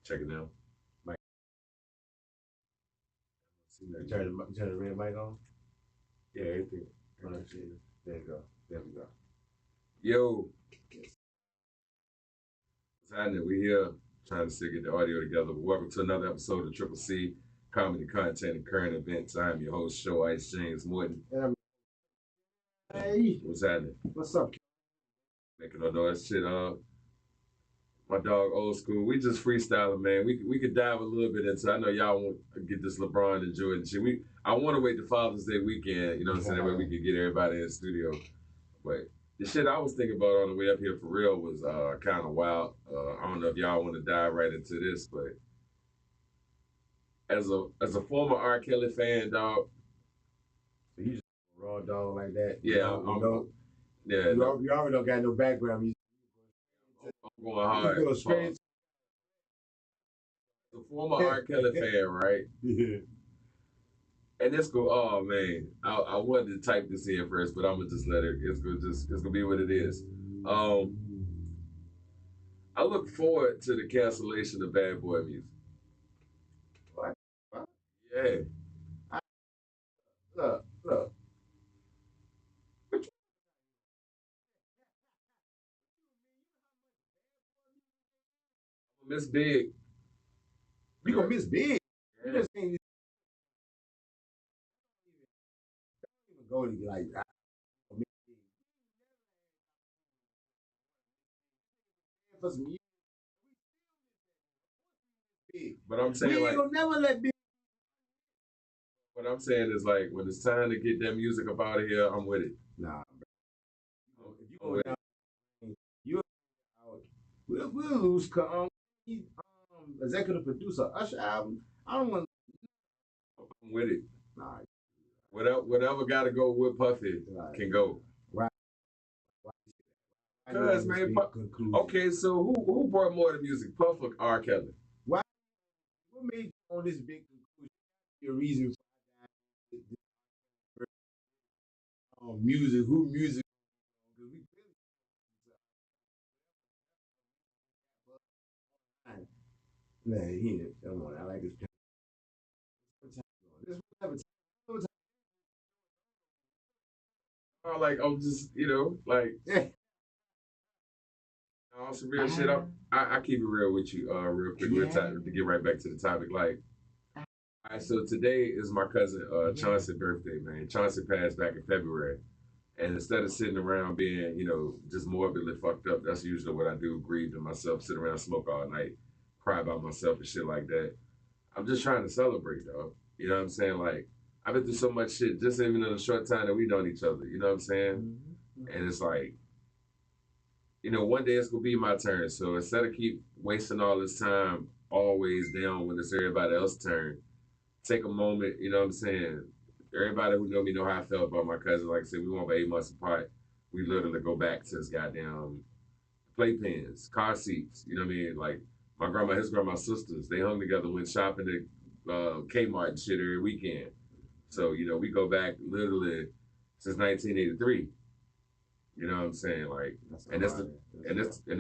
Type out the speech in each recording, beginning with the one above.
Check it out. Mic. See that? Turn the red mic on. Yeah, everything. There you go. There we go. Yo, what's happening? We here trying to still get the audio together. Welcome to another episode of Triple C Comedy Content and Current Events. I'm your host, Show Ice James Morton. Hey, What's happening? what's up? Making no noise. Shit, my dog Old School. We just freestyling, man. We could dive a little bit into. I know y'all want to get this LeBron and Jordan shit. I want to wait to Father's Day weekend. You know what I'm saying? That way we could get everybody in the studio. But the shit I was thinking about on the way up here for real was kind of wild. I don't know if y'all want to dive right into this, but as a former R. Kelly fan, dog. So you just a raw dog like that? Yeah, you already don't got no background. I'm going hard. You go straight. The former R. Kelly fan, right? Yeah. And this go. Oh man, I wanted to type this in first, but I'm gonna just let it. It's gonna be what it is. I look forward to the cancellation of Bad Boy music. What? Yeah. Look. Miss Big. You gonna miss big. You just can't even go to like. For some years, big. But I'm saying we ain't gonna never let big. What I'm saying is like when it's time to get that music up out of here, I'm with it. Nah, bro. If you go down, you we'll lose. Executive producer Usher album. I don't want. I'm with it. Nah. Whatever got to go with Puffy can go. Right. Cause man, okay, so who brought more to music, Puff or R. Kelly? Why? What made you on this big conclusion? Your reason for music? Who music? Nah, he didn't. Come on, I like this. Like I'm just, like on some real shit. I keep it real with you, real quick, real time to get right back to the topic. Like, all right, so today is my cousin Chauncey's birthday, man. Chauncey passed back in February. And instead of sitting around being, just morbidly fucked up, that's usually what I do, grieve to myself, sit around, smoke all night, cry about myself and shit like that. I'm just trying to celebrate, dog. You know what I'm saying? Like, I've been through so much shit, just even in the short time that we known each other. You know what I'm saying? Mm-hmm. And it's like, one day it's gonna be my turn. So instead of keep wasting all this time always down when it's everybody else's turn, take a moment, you know what I'm saying? Everybody who know me know how I felt about my cousin. Like I said, we went about 8 months apart. We literally go back to his goddamn playpens, car seats. You know what I mean? Like my grandma, his grandma's sisters, they hung together, went shopping at Kmart and shit every weekend. So, we go back literally since 1983. You know what I'm saying? Like, and it's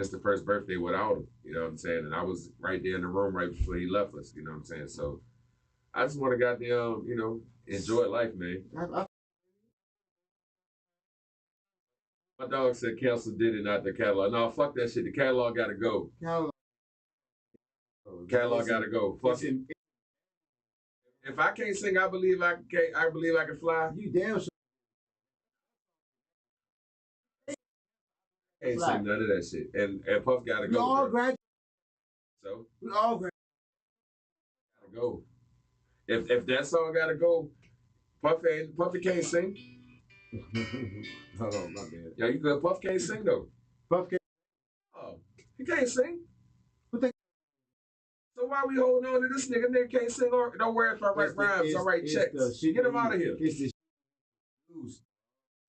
the first birthday without him. You know what I'm saying? And I was right there in the room right before he left us. You know what I'm saying? So I just want to goddamn, enjoy life, man. My dog said cancel did it, not the catalog. No, fuck that shit. The catalog gotta go. Catalog gotta go. Fuck it. If I can't sing, I believe I can fly. You damn sure. Ain't sing none of that shit. And Puff gotta go. We all graduate. So we all graduate. Gotta go. If that song gotta go, Puffy can't sing. Hold on, my bad. Yeah, you good. Puff can't sing though. Puff can't. Oh, he can't sing. What the? So why we holding on to this nigga? Nigga can't sing or don't worry if I write rhymes. I write checks. Get him out of here. It's the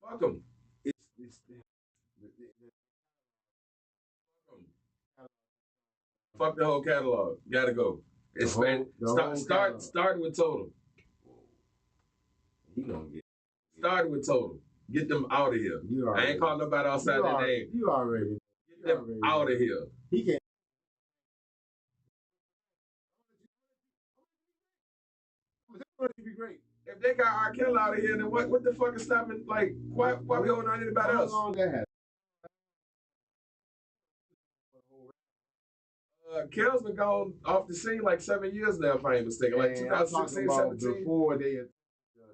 Fuck him. Fuck the whole catalog. Gotta go. It's start with Total. He gonna get. Starting with Total. Get them out of here. I ain't calling nobody outside their name. You already. Get them out of here. He can't. great. If they got R. Kelly out of here, then what the fuck is stopping? Like, why we holding on to anybody How else? long that has? Kel's been gone off the scene like 7 years now, if I ain't mistaken. Like And I'm talking 2016, about 17. before they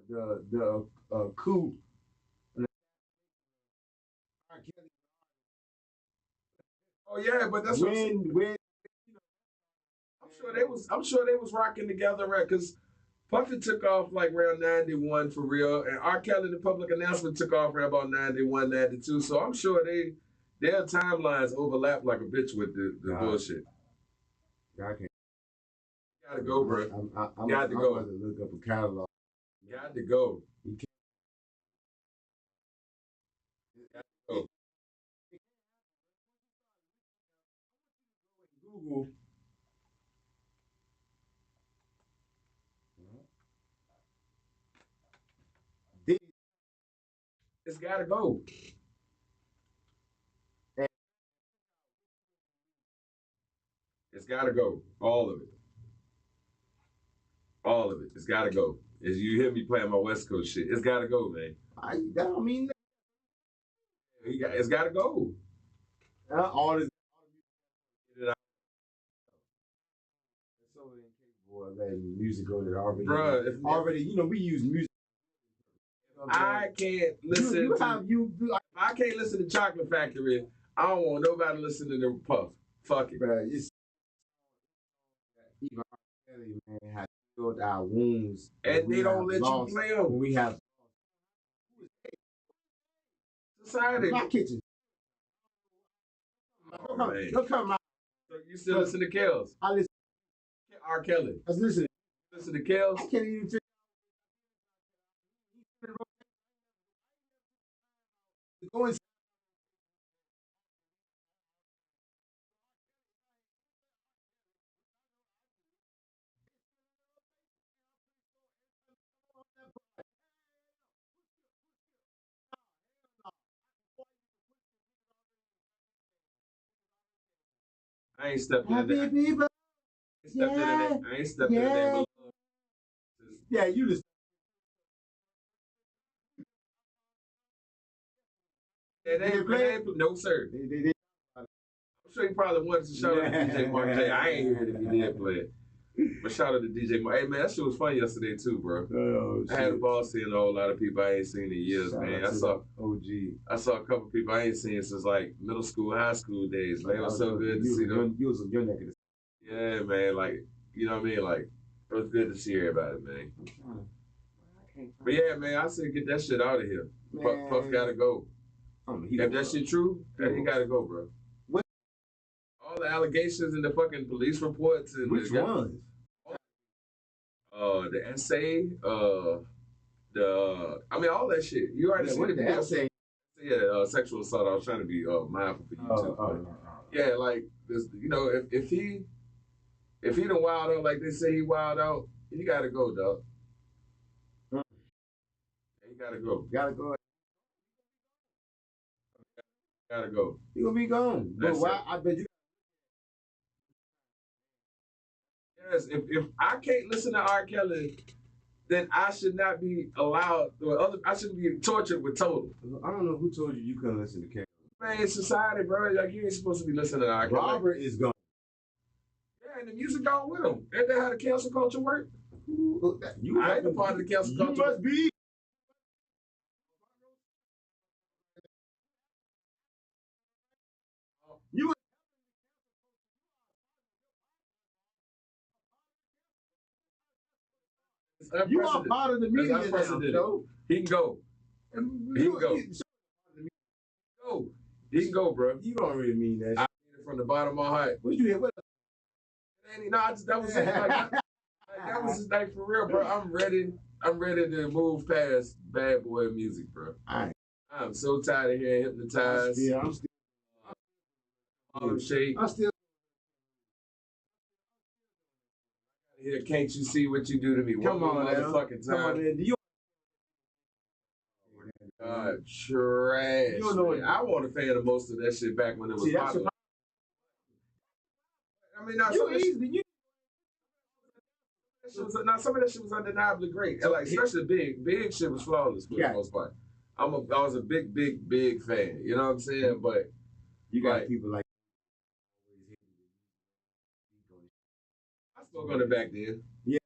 the coup. R. Kelly. Oh yeah, but that's what I'm saying. When I'm sure they was rocking together, right? Because Puffy took off like around 91 for real, and R. Kelly, the public announcement, took off around about 91, 92. So I'm sure their timelines overlap like a bitch with the bullshit. I can't. Gotta go, bro. I'm Got to go. about to look up a catalog. Got to go. You can't. Got to go. Google. It's got to go. It's got to go. All of it. All of it. It's got to go. As you hear me playing my West Coast shit, it's got to go, man. That don't mean that. It's got to go. All this. So incapable of letting music go that already. Bruh, already, we use music. I can't listen. I can't listen to Chocolate Factory. I don't want nobody listening to Puff. Fuck it. Bruh, even R. Kelly, man, has filled our wounds. And they don't let you play them. We have society. My kitchen. Don't come out. So you still listen to Kells? I listen. R. Kelly. I was listening. Listen to Kells? I can't even figure going. I ain't stepped in that. I ain't stepped in that. Yeah, you just. No, sir. I'm sure he probably wanted to shout out to DJ Mark J. I ain't heard if he did play it. But shout out to DJ Mark. Hey, man, that shit was fun yesterday, too, bro. Oh, I had a ball seeing a whole lot of people I ain't seen in years, shout man. I saw a couple people I ain't seen since, like, middle school, high school days, man. It was so good to see them. You was a young nigga. Yeah, man, like, you know what I mean? Like, it was good to see everybody, man. But yeah, man, I said get that shit out of here. Puff gotta go. If that shit true, he gotta go, bro. What? All the allegations and the fucking police reports and which ones? The essay, all that shit. You already seen the essay. Yeah, sexual assault. I was trying to be mindful for you too. Yeah, like this, if he done wild out like they say he wild out, he gotta go, dog. He gotta go. Gotta go. Gotta go. He gonna be gone. But why? I bet you. Yes, if I can't listen to R. Kelly, then I should not be allowed, I shouldn't be tortured with Total. I don't know who told you couldn't listen to Kelly. Man, it's society, bro. Like, you ain't supposed to be listening to R. Kelly. Robert is gone. Yeah, and the music gone with him. Ain't that how the cancel culture work? I ain't a part of the cancel culture. You must be. You are part of the media now. He can go. He can go. He can go, bro. You don't really mean that. I mean it from the bottom of my heart. What you hear? What? That was it. That was his night for real, bro. I'm ready to move past bad boy music, bro. I'm so tired of hearing Hypnotized. I'm still. Harlem Shake. Here, can't you see what you do to me? Come on, motherfucking time. Come on, man. Trash. You don't know what, I want to fan of most of that shit back when it was popular. I mean, now, that shit was now some of that shit was undeniably great. And like especially big shit was flawless for the most part. I was a big fan. You know what I'm saying? But you got people like I spoke on it back then. Yeah.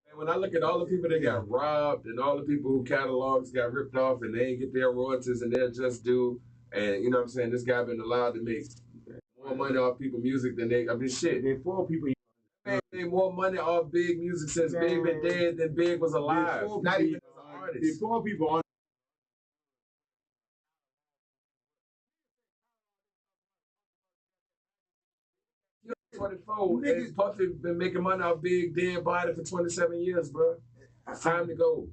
And when I look at all the people that got robbed and all the people who catalogs got ripped off and they ain't get their royalties and they're just due, and you know what I'm saying, this guy been allowed to make more money off people music than they. I mean, shit. They poor people. Man made more money off Big music since Big been dead than Big was alive. Not even as an artist. The poor people on. 24. Niggas Puffy been making money off Big dead body for 27 years, bro. It's time to go.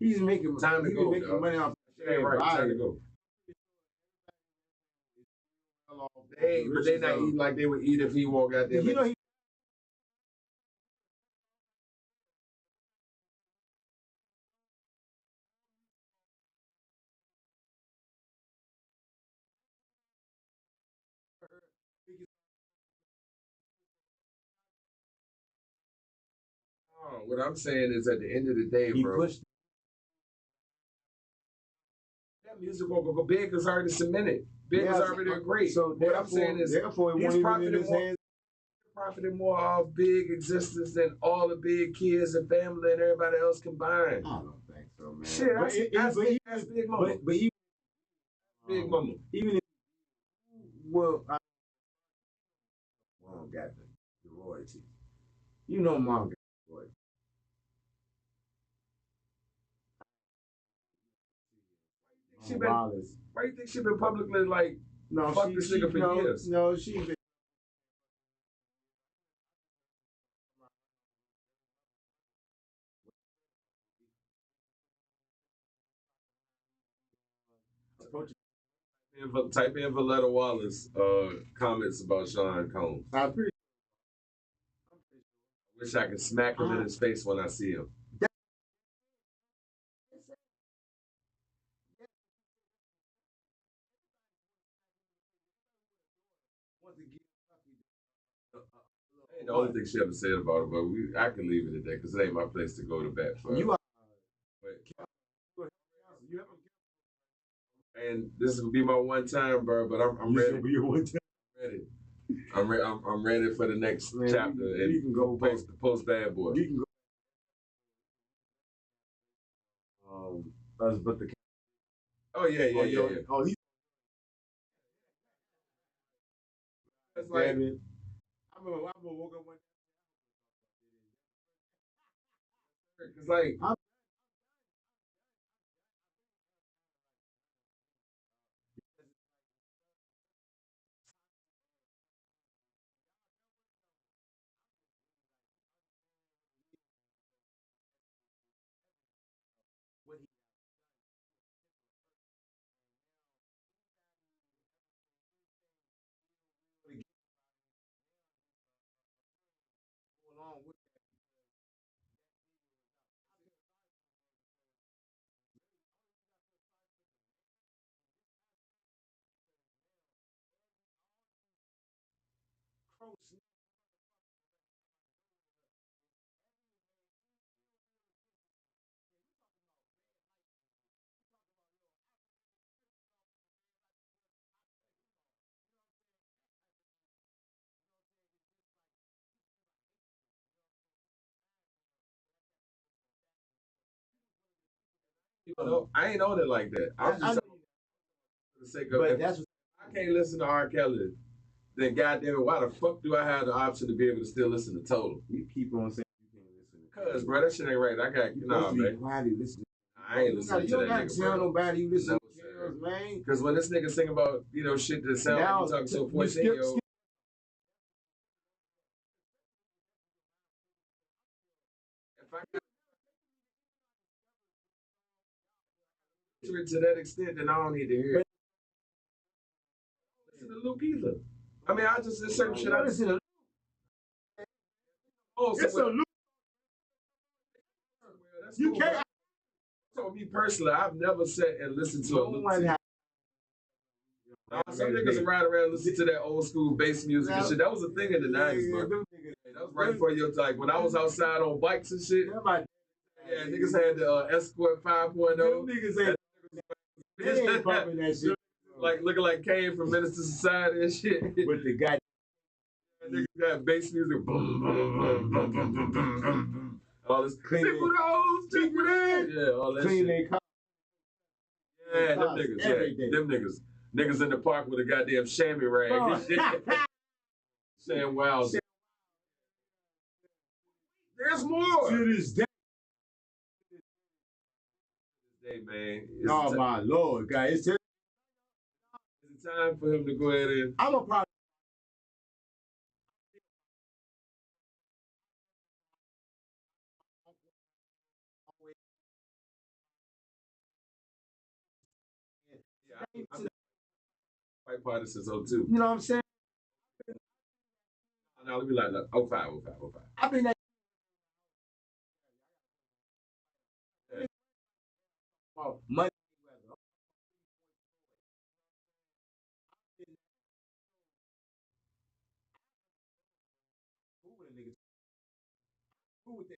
He's making time to go. Making money off dead right. Time to go. But they not eating like they would eat if he walked out there. You know, what I'm saying is at the end of the day, bro. That music won't go big is already cemented. Big is already great. So what I'm saying is he's profiting more off Big existence than all the Big kids and family and everybody else combined. I don't think so, man. Shit, that's Big Mama. But even Big Mama. Even if I Mom got the royalty. You know Mom got the royalty. Why you think she been publicly like fuck this nigga for years? No, she been. Type in Valletta Wallace comments about Sean Combs. I wish I could smack him in his face when I see him. The only thing she ever said about it, but I can leave it at that because it ain't my place to go to bat for. And this will be my one time, bro. But I'm ready. Be your one time. I'm ready for the next chapter. And you can go post Bad Boy. You can go. But the. Oh yeah. Oh, he's. That's like. I'm gonna woke up one. It's like. I ain't on it like that. I'm just for the sake of it. I can't listen to R. Kelly. Then goddamn it, why the fuck do I have the option to be able to still listen to Total? You keep on saying you can't listen. Cause bro, that shit ain't right. I got man. I ain't listening to that nigga. You don't tell nobody you listen to Kells, man. Cause when this nigga sing about shit that sound like you talking to a 14-year-old. If I got to that extent, then I don't need to hear it. Listen to Luke either. I mean, I just there's certain shit I listen to. Oh, so it's a Luke. You can't. So me personally, I've never sat and listened to a Luke. Some niggas ride around listening to that old school bass music and shit. That was a thing in the 90s, bro. That was right before your time. When I was outside on bikes and shit, yeah, niggas had the Escort 5.0. Them niggas ain't bumping that shit. Like looking like Kane from Minister Society and shit. With the guy. Niggas got bass music. Boom, boom, boom, boom, boom, boom, boom, boom. All this. Clean Yeah, all that clean shit. Yeah, them niggas. Yeah, them niggas. Niggas in the park with a goddamn chamois rag. And shit. Saying wow. There's more. To this day. Hey man. Oh my Lord, guys. It's time for him to go ahead and. I'm a problem. Yeah, I'm quite partisan so too. You know what I'm saying? Now let me like 05. I think that. Money. Who with that?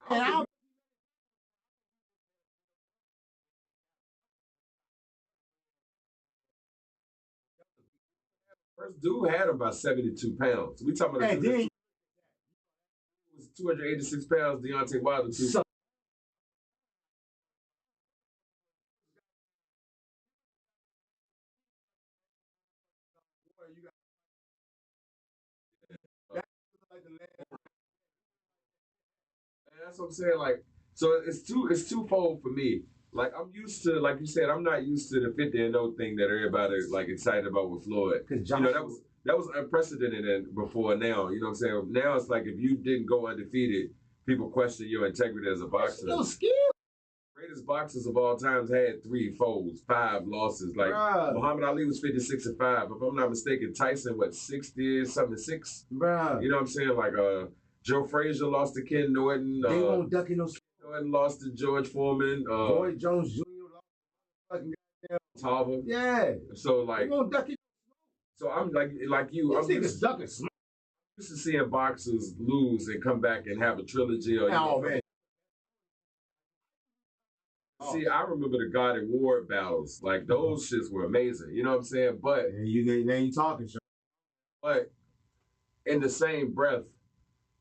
And I'm first dude had about 72 pounds. We talking about then was 286 pounds. Deontay Wilder too. So, and that's what I'm saying. Like, so it's twofold for me. Like I'm used to, like you said, I'm not used to the 50-0 thing that everybody like excited about with Floyd. You know, that was unprecedented and before now. You know what I'm saying? Now it's like if you didn't go undefeated, people question your integrity as a boxer. no skill. Greatest boxers of all times had 3 foes, 5 losses. Like Muhammad Ali was 56-5. If I'm not mistaken, Tyson 60-6. Bruh. You know what I'm saying? Like Joe Frazier lost to Ken Norton. They won't duck in those. Norton lost to George Foreman. Roy Jones Jr. lost fucking Tava. Yeah. So like they won't duck it. So I'm like you. These I'm niggas ducking smoke. used to seeing boxers lose and come back and have a trilogy. Or, Man. See, I remember the God and Ward battles. Like those shits were amazing. You know what I'm saying? But you ain't talking, sir. But in the same breath,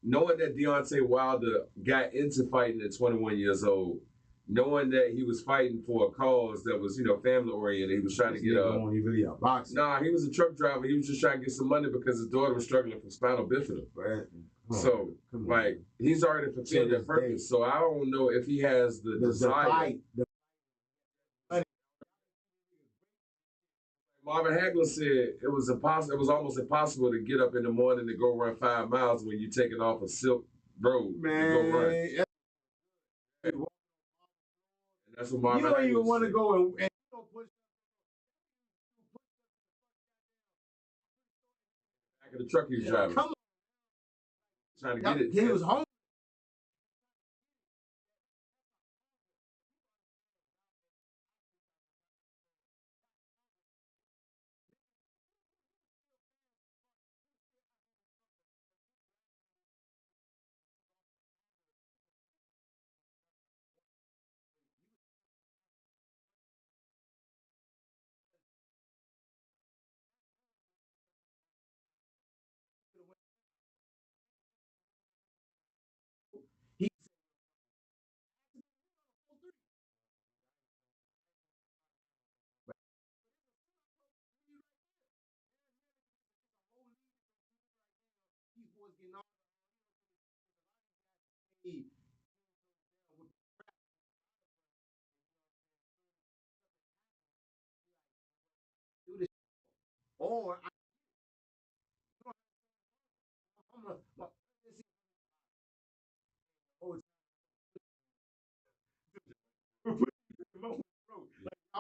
knowing that Deontay Wilder got into fighting at 21 years old, knowing that he was fighting for a cause that was, family oriented, he was trying to get He really a boxer. Nah, he was a truck driver. He was just trying to get some money because his daughter was struggling from spinal bifida. Right. So, like, he's already fulfilled that purpose. So I don't know if he has the desire. Marvin Hagler said it was impossible. It was almost impossible to get up in the morning to go run 5 miles when you're taking off a silk road to go run. And that's what Marvin Hagler said. You don't even want to go and push. Back of the truck he was driving. Come on. Trying to get it. He was home. Or I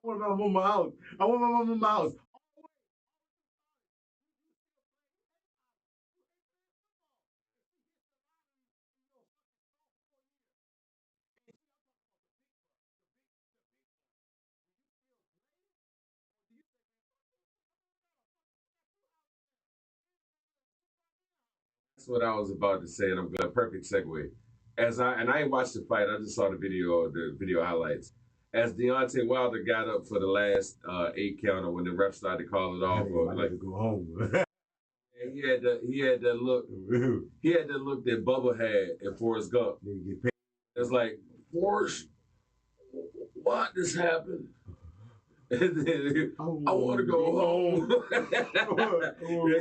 want my mama house. I want my mama house. That's what I was about to say, and I'm glad. Perfect segue. I ain't watched the fight. I just saw the video highlights. As Deontay Wilder got up for the last 8 counter when the ref started to call it off, I got to go home. and he had that look that Bubba had in Forrest Gump. It's like, Forrest, what just happened? And then, I want to go home. Yeah,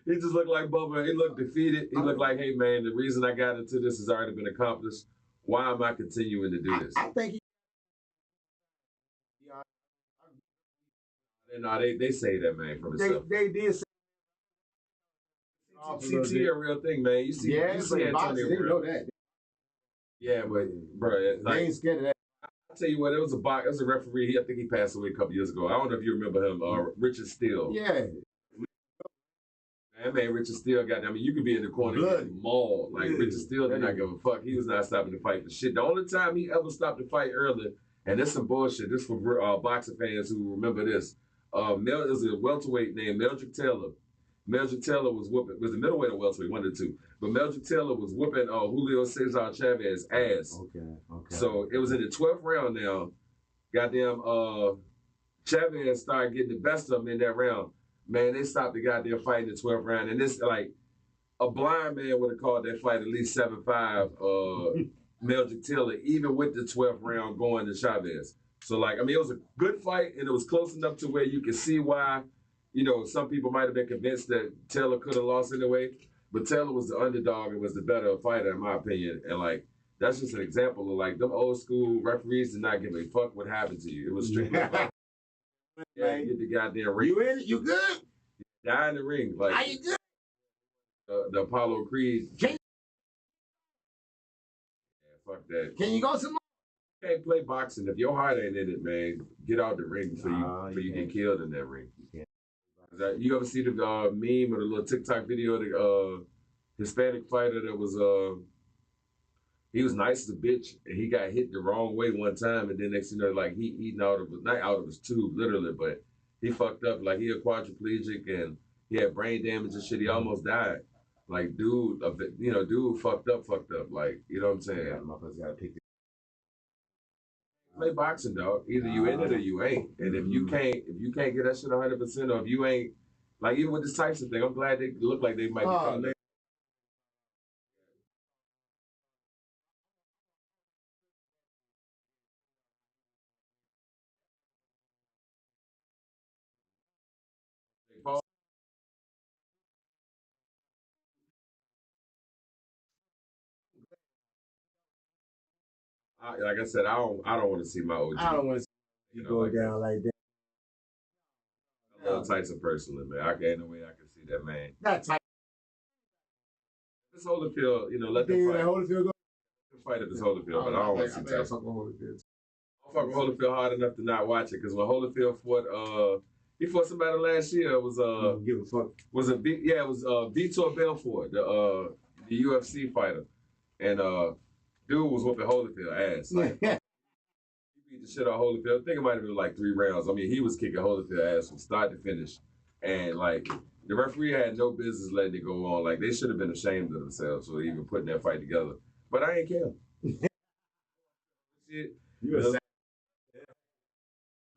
he just looked like Bubba. He looked defeated. He looked like, hey man, the reason I got into this has already been accomplished. Why am I continuing to do this? I think he. No, they say that, man, from himself. They did say. CT a real thing, man. You see Antonio. They know that. Yeah, but bro, they ain't scared of that. I'll tell you what, it was a referee. I think he passed away a couple years ago. I don't know if you remember him, Richard Steele. Yeah. That man, Richard Steele, I mean, you could be in the corner getting mauled. Like, Richard Steele did not give a fuck. He was not stopping the fight for shit. The only time he ever stopped the fight early, and this some bullshit, this for boxing fans who remember this. It was a welterweight named Meldrick Taylor. Meldrick Taylor was the middleweight or welterweight, one of the two. But Meldrick Taylor was whooping Julio Cesar Chavez's ass. Okay. So it was in the 12th round now. Goddamn, Chavez started getting the best of him in that round. Man, they stopped the goddamn fight in the 12th round. And this, like, a blind man would have called that fight at least 7-5, Meldrick Taylor, even with the 12th round going to Chavez. So, like, I mean, it was a good fight, and it was close enough to where you could see why, you know, some people might have been convinced that Taylor could have lost anyway. But Taylor was the underdog and was the better fighter, in my opinion. And, like, that's just an example of, like, them old school referees did not give a fuck what happened to you. It was strictly like, yeah, get the goddamn ring. You in it? You good? Die in the ring. Like, are you good? The Apollo Creed. Yeah, fuck that. Can you go some more? You can't play boxing. If your heart ain't in it, man, get out the ring before you get killed in that ring. You ever see the meme or the little TikTok video of the Hispanic fighter that was he was nice as a bitch and he got hit the wrong way one time and then next thing you know, like he eating not out of his tube literally, but he fucked up. Like he a quadriplegic and he had brain damage and shit. He almost died. Like dude fucked up. Like, you know what I'm saying? Motherfuckers gotta pick. Play boxing, dog. Either you in it or you ain't. And if you can't get that shit 100%, or if you ain't, like even with this Tyson thing, I'm glad they look like they might be coming. Like I said, I don't want to see my OG. I don't want to see you go like down like that. I love Tyson personally, man. Ain't no way I can see that man. Not Tyson. This Holyfield, let them fight. Holyfield go. Fight if it's Holyfield, but I don't want to see Tyson. I fuck with Holyfield hard enough to not watch it because when Holyfield fought, he fought somebody last year. It was give a fuck. It was Vitor Belfort, the UFC fighter, and dude was whooping Holyfield ass. Like, he beat the shit out of Holyfield. I think it might have been like 3 rounds. I mean, he was kicking Holyfield ass from start to finish, and like the referee had no business letting it go on. Like they should have been ashamed of themselves for even putting that fight together. But I ain't care. Shit.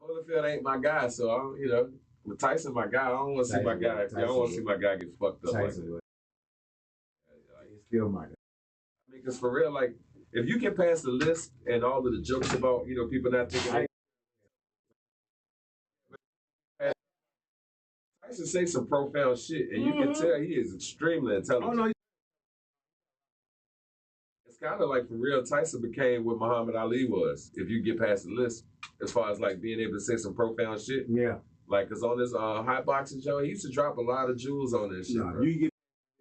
Holyfield ain't my guy, so I don't, with Tyson my guy, I don't want to see my guy. I don't want to see my guy get fucked up like that. Still my guy. I mean, because for real, like, if you can pass the list and all of the jokes about, people not taking Tyson say some profound shit, and you can tell he is extremely intelligent. Oh, no. It's kind of like, for real, Tyson became what Muhammad Ali was, if you get past the list, as far as, like, being able to say some profound shit. Yeah. Like, because on this hot boxing show, he used to drop a lot of jewels on this shit, bro. You get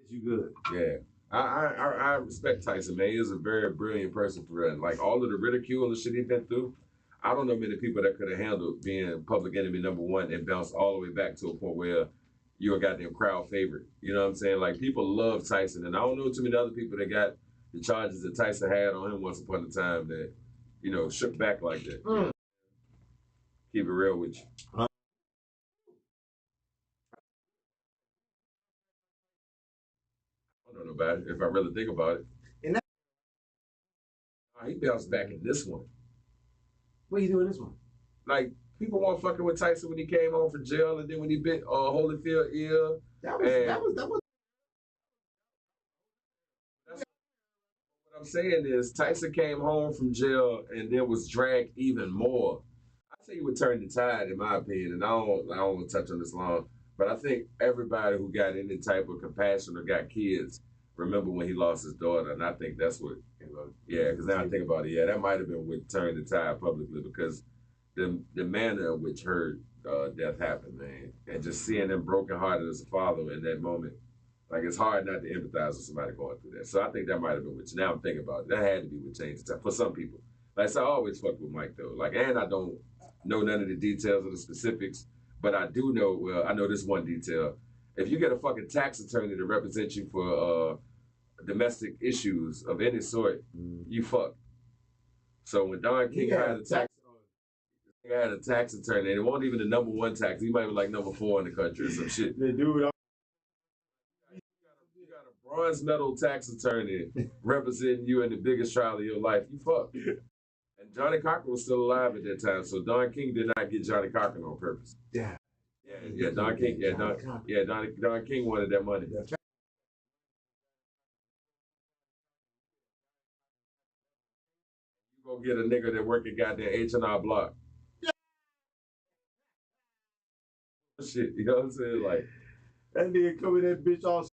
you good. Yeah. I respect Tyson, man. He is a very brilliant person for real. Like all of the ridicule and the shit he's been through, I don't know many people that could have handled being public enemy #1 and bounced all the way back to a point where you're a goddamn crowd favorite. You know what I'm saying? Like people love Tyson, and I don't know too many other people that got the charges that Tyson had on him once upon a time that, shook back like that. Keep it real with you. I don't know about it if I really think about it. And that, He bounced back in this one. what you doing this one? Like people weren't fucking with Tyson when he came home from jail, and then when he bit Holyfield ear. That was. What I'm saying is Tyson came home from jail and then was dragged even more. I say he would turn the tide, in my opinion, and I don't want to touch on this long, but I think everybody who got any type of compassion or got kids remember when he lost his daughter, and I think that's what. Yeah, because now I think about it, yeah, that might have been what turned the tide publicly because the manner in which her death happened, man, and just seeing him brokenhearted as a father in that moment. Like it's hard not to empathize with somebody going through that. So I think that might have been what. Now I'm thinking about it. That had to be what changed the time for some people. Like so I always fuck with Mike though. Like and I don't know none of the details or the specifics, but I do know. Well, I know this one detail. If you get a fucking tax attorney to represent you for domestic issues of any sort, you fuck. So when Don King had a tax attorney, and it wasn't even the #1 tax. He might be like #4 in the country or some shit. The dude. Bronze medal tax attorney representing you in the biggest trial of your life, you fucked. And Johnny Cochran was still alive at that time, so Don King did not get Johnny Cochran on purpose. Yeah. Yeah, Don King. Don King wanted that money. You go get a nigga that work at goddamn H&R Block. Shit, you know what I'm saying? Like that nigga come with that bitch all.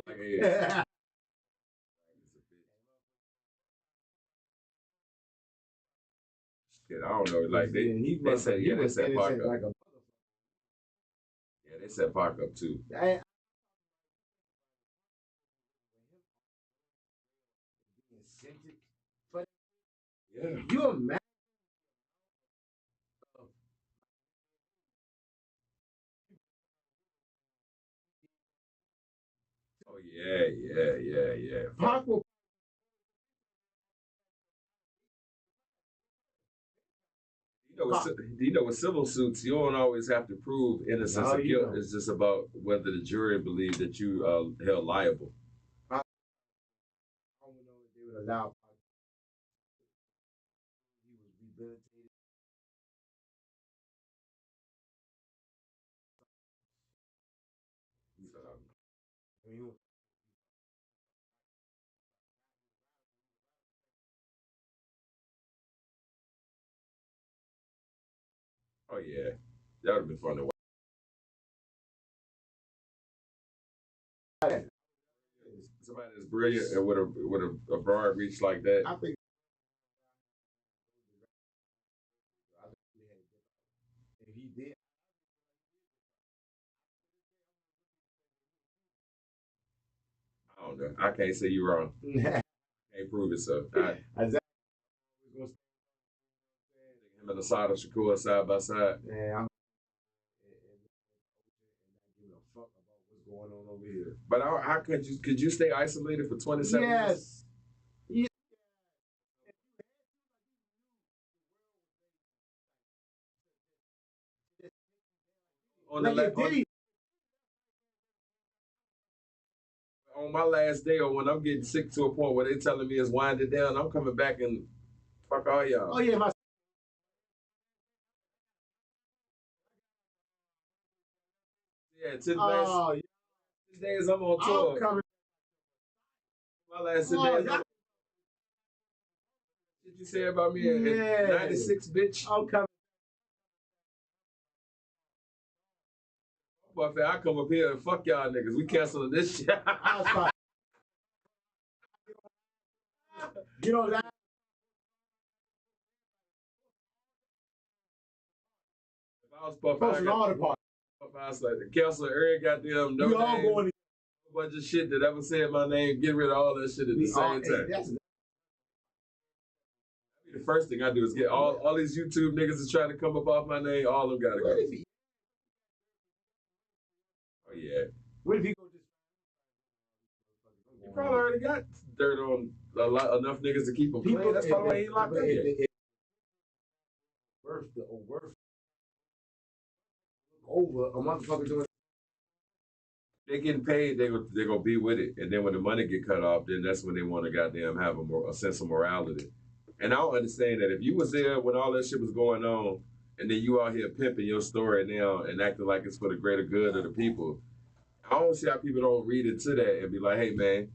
Yeah. I don't know. Like they said Park up. Yeah, they set Park up too. But yeah, you imagine. Oh yeah. Park will. With civil suits, you don't always have to prove innocence or guilt. It's just about whether the jury believes that you are held liable. I don't know if they would allow. He was rehabilitated. Oh yeah, that would have been fun to watch. Somebody that's brilliant and with a broad reach like that. I think. If he did. I don't know. I can't say you're wrong. Can't prove it. So Exactly. Him and Assad Shakur side by side. Yeah, I'm. Fuck about what's going on over here. But how could you stay isolated for 27 years? Yes. Yeah. On my last day, or when I'm getting sick to a point where they're telling me it's winding down, I'm coming back and fuck all y'all. Oh yeah, yeah, 10 days I'm on tour. My last 10 days. What did you say about me? Yeah. 96, bitch. I'm coming. Buffet, I come up here and fuck y'all niggas. We canceling this shit. You know that. house puff. Posting all the parts. Puff house like the Kelsey Eric goddamn no We all name. going to A bunch of shit that ever said my name. Get rid of all that shit at the same time. That's The first thing I do is get all these YouTube niggas that's trying to come up off my name. All of them gotta go. Oh yeah. What if you go just? You probably already got dirt on enough niggas to keep them clean. That's probably why he ain't locked up yet. Worth over a motherfucker doing. They getting paid, they gonna be with it, and then when the money get cut off, then that's when they want to goddamn have a sense of morality. And I don't understand that if you was there when all that shit was going on, and then you out here pimping your story now and acting like it's for the greater good of the people, I don't see how people don't read into that and be like, hey man,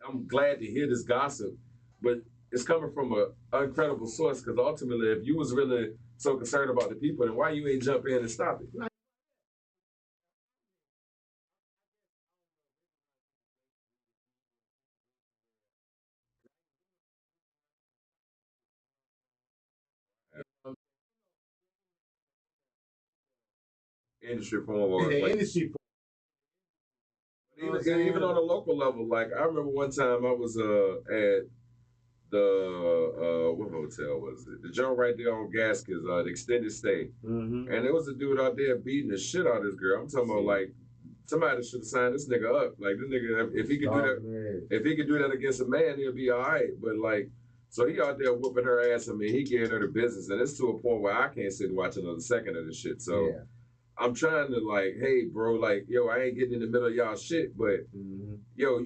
I'm glad to hear this gossip, but it's coming from an incredible source because ultimately, if you was really so concerned about the people, then why you ain't jump in and stop it? Industry form was The like, industry. even on a local level, like I remember one time I was at the what hotel was it? The joint right there on Gaskins, the extended stay. Mm-hmm. And there was a dude out there beating the shit out of this girl. I'm talking about like somebody should have signed this nigga up. Like this nigga, if he could do that, if he could do that against a man, he'll be all right. But like, so he out there whooping her ass. I mean, he giving her the business, and it's to a point where I can't sit and watch another second of this shit. So Yeah. I'm trying to like, hey, bro, like, yo, I ain't getting in the middle of y'all shit, but yo,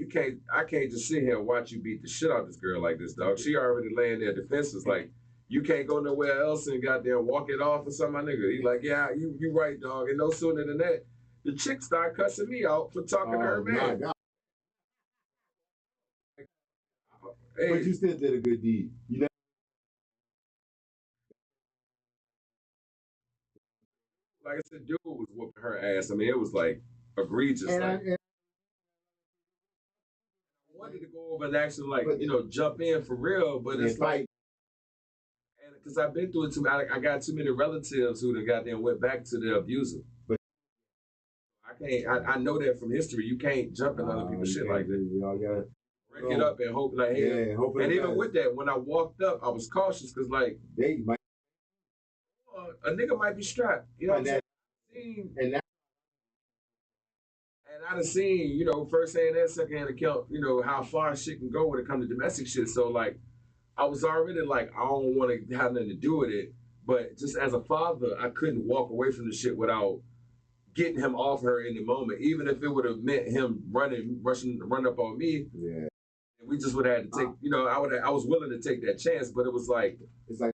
I can't just sit here and watch you beat the shit out of this girl like this, dog. She already laying there defenseless, like, you can't go nowhere else and goddamn walk it off or something, my nigga. He like, yeah, you right, dog. And no sooner than that, the chick start cussing me out for talking to her man. Hey, But you still did a good deed. You know. Like I said, dude was whooping her ass. I mean, it was like egregious. And like, I wanted to go over and actually like, jump in for real, but it's like, and because I've been through it too. I got too many relatives who done goddamn went back to the abuser. But I can't. I know that from history. You can't jump in other people's shit like that. Y'all gotta break it up and hope like, hey. Yeah, and even with that, when I walked up, I was cautious because like they might. A nigga might be strapped. You know what I'm saying? And I done seen, first-hand and second-hand account, how far shit can go when it comes to domestic shit. So, like, I was already like, I don't want to have nothing to do with it. But just as a father, I couldn't walk away from the shit without getting him off her in the moment, even if it would have meant him run up on me. Yeah. We just would have had to take, I was willing to take that chance, but it was like, it's like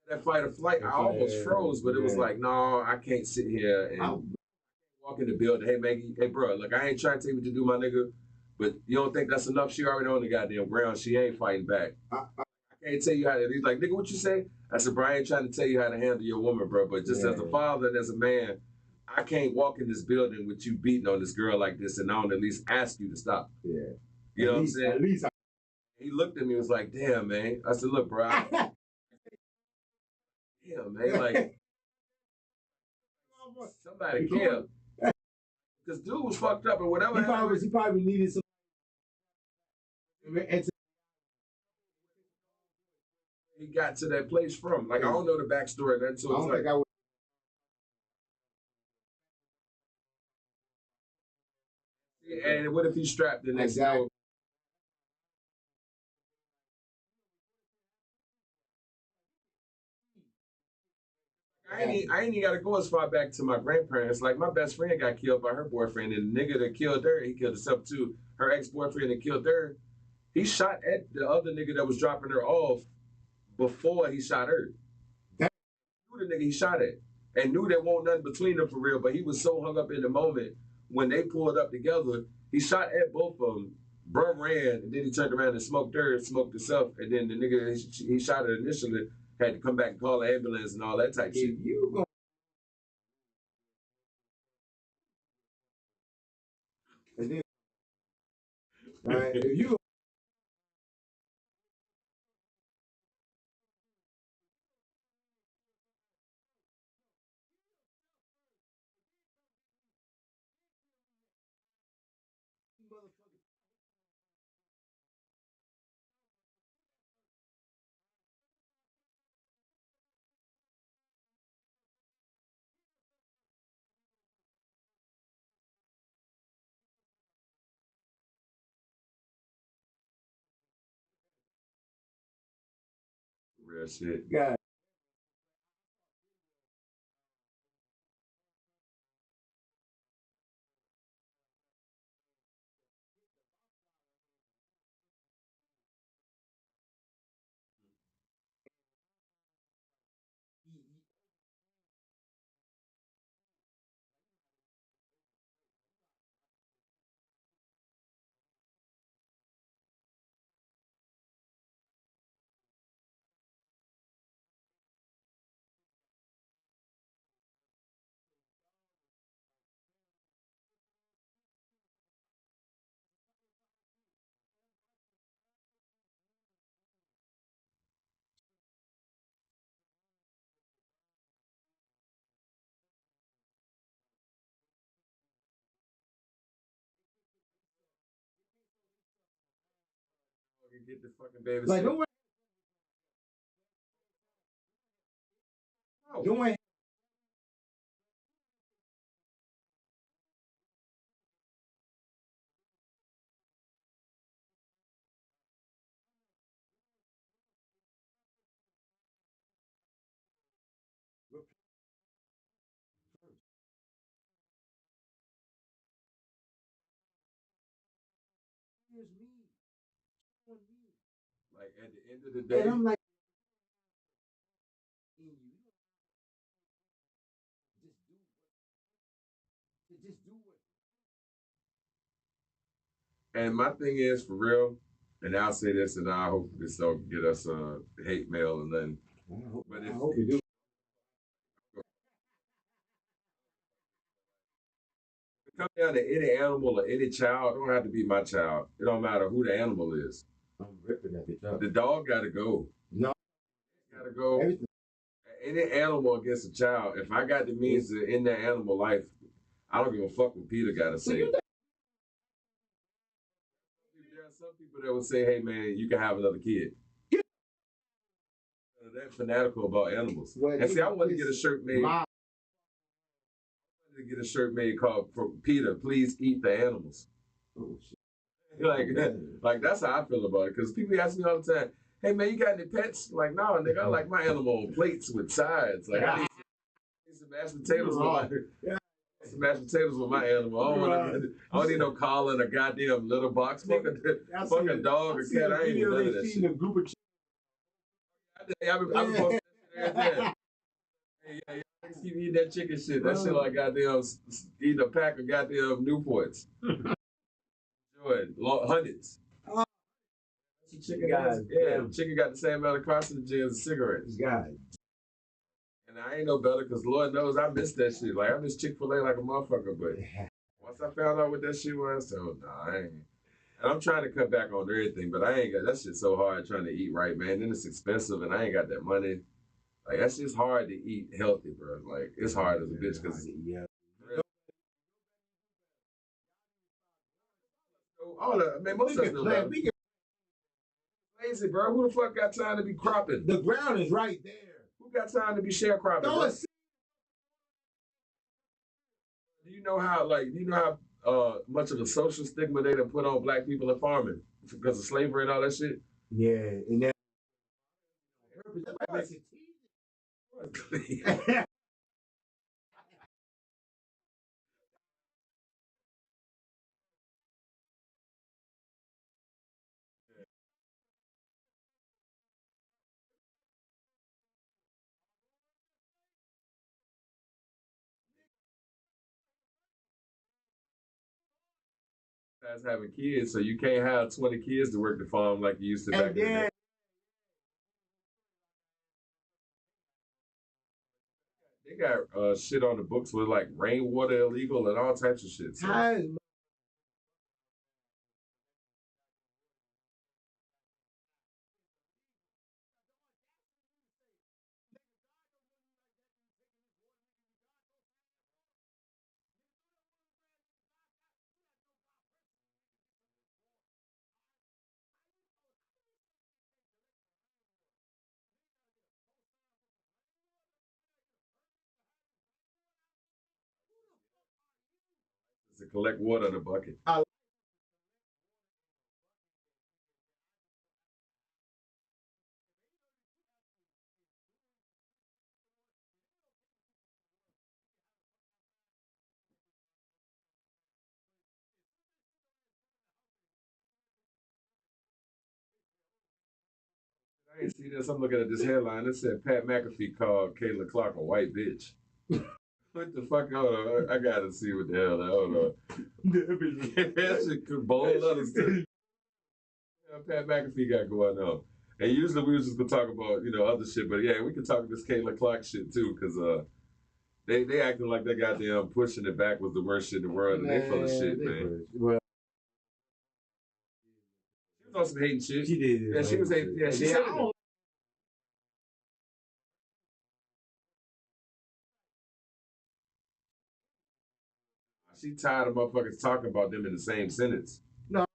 that fight or flight, I almost froze, but it was like, no, I can't sit here and walk in the building. Hey, Maggie, hey, bro, look, I ain't trying to tell you what to do, my nigga, but you don't think that's enough? She already on the goddamn ground. She ain't fighting back. I can't tell you how to. He's like, nigga, what you say? I said, bro, I ain't trying to tell you how to handle your woman, bro, but just as a father and as a man, I can't walk in this building with you beating on this girl like this and I don't at least ask you to stop. Yeah. You know what I'm saying? At least he looked at me and was like, damn, man. I said, look, bro. Damn, man. Like, somebody killed. Because dude was fucked up and whatever. He probably needed some. He got to that place from. Like, I don't know the backstory of that. So it's like, and what if he's strapped the next day? I ain't even got to go as far back to my grandparents. Like, my best friend got killed by her boyfriend, and the nigga that killed her, he killed himself too. Her ex-boyfriend that killed her, he shot at the other nigga that was dropping her off before he shot her. That knew the nigga he shot at, and knew there wasn't nothing between them for real, but he was so hung up in the moment when they pulled up together, he shot at both of them. Bro ran, and then he turned around and smoked her, smoked himself, and then the nigga he shot her initially had to come back and call the ambulance and all that type shit. If you Real shit. God. Get the fucking baby. Like, don't worry. Here's me. On me. Like at the end of the day, And I'm like, in you. Just do what. and my thing is for real, and I'll say this, and I hope this don't get us hate mail and then. But I hope you do. it comes down to any animal or any child, it don't have to be my child. It don't matter who the animal is. I'm ripping that bitch up. The dog got to go. No, Got to go. everything. Any animal against a child. If I got the means to end that animal life, I don't give a fuck what Peter got to say. There are some people that would say, "Hey man, you can have another kid." They're fanatical about animals. Well, and see, I want to get a shirt made. My, To get a shirt made called for Peter, please eat the animals. oh, shit. Like that's how I feel about it. Because people ask me all the time, "Hey man, you got any pets?" Like, no, nigga, I like my animal on plates with sides. Like, I need some mashed potatoes with my some mashed potatoes with my animal. I don't need no collar in a goddamn little box. Fuck a dog or cat. I ain't none of that shit. A group of I've been posting that shit every day. Hey, yeah, niggas keep eating that chicken shit. That shit like goddamn eating a pack of goddamn Newports. Enjoy hundreds. Chicken guys, chicken got the same amount of carcinogens as cigarettes. guy. And I ain't no better because Lord knows I miss that shit. Like I miss Chick-fil-A like a motherfucker. But once I found out what that shit was, so nah, I ain't. And I'm trying to cut back on everything, but I ain't got that shit so hard trying to eat right, man. Then it's expensive and I ain't got that money. Like that's just hard to eat healthy, bro. Like it's hard as a bitch because all the man, most of us know that. Lazy, bro. Who the fuck got time to be cropping? The ground is right there. Who got time to be sharecropping? Bro? Do you know how much of a social stigma they done put on black people in farming because of slavery and all that shit? Yeah, and that. Guys having kids, so you can't have 20 kids to work the farm like you used to back in the day. They got shit on the books with like rainwater illegal and all types of shit. So. To collect water in a bucket. I ain't see this. I'm looking at this headline. It said Pat McAfee called Kayla Clark a white bitch. What the fuck? Hold on. I gotta see what the hell. Hold on. That shit could bold letters too. Pat McAfee got going on. And usually we was just gonna talk about, other shit, but yeah, we can talk this Kayla Clark shit too, cause they acting like that goddamn pushing it back was the worst shit in the world, and they full of shit, man. Well, she was on some hating shit. She did. Yeah, she was hating. Yeah, she said it. She tired of motherfuckers talking about them in the same sentence. No.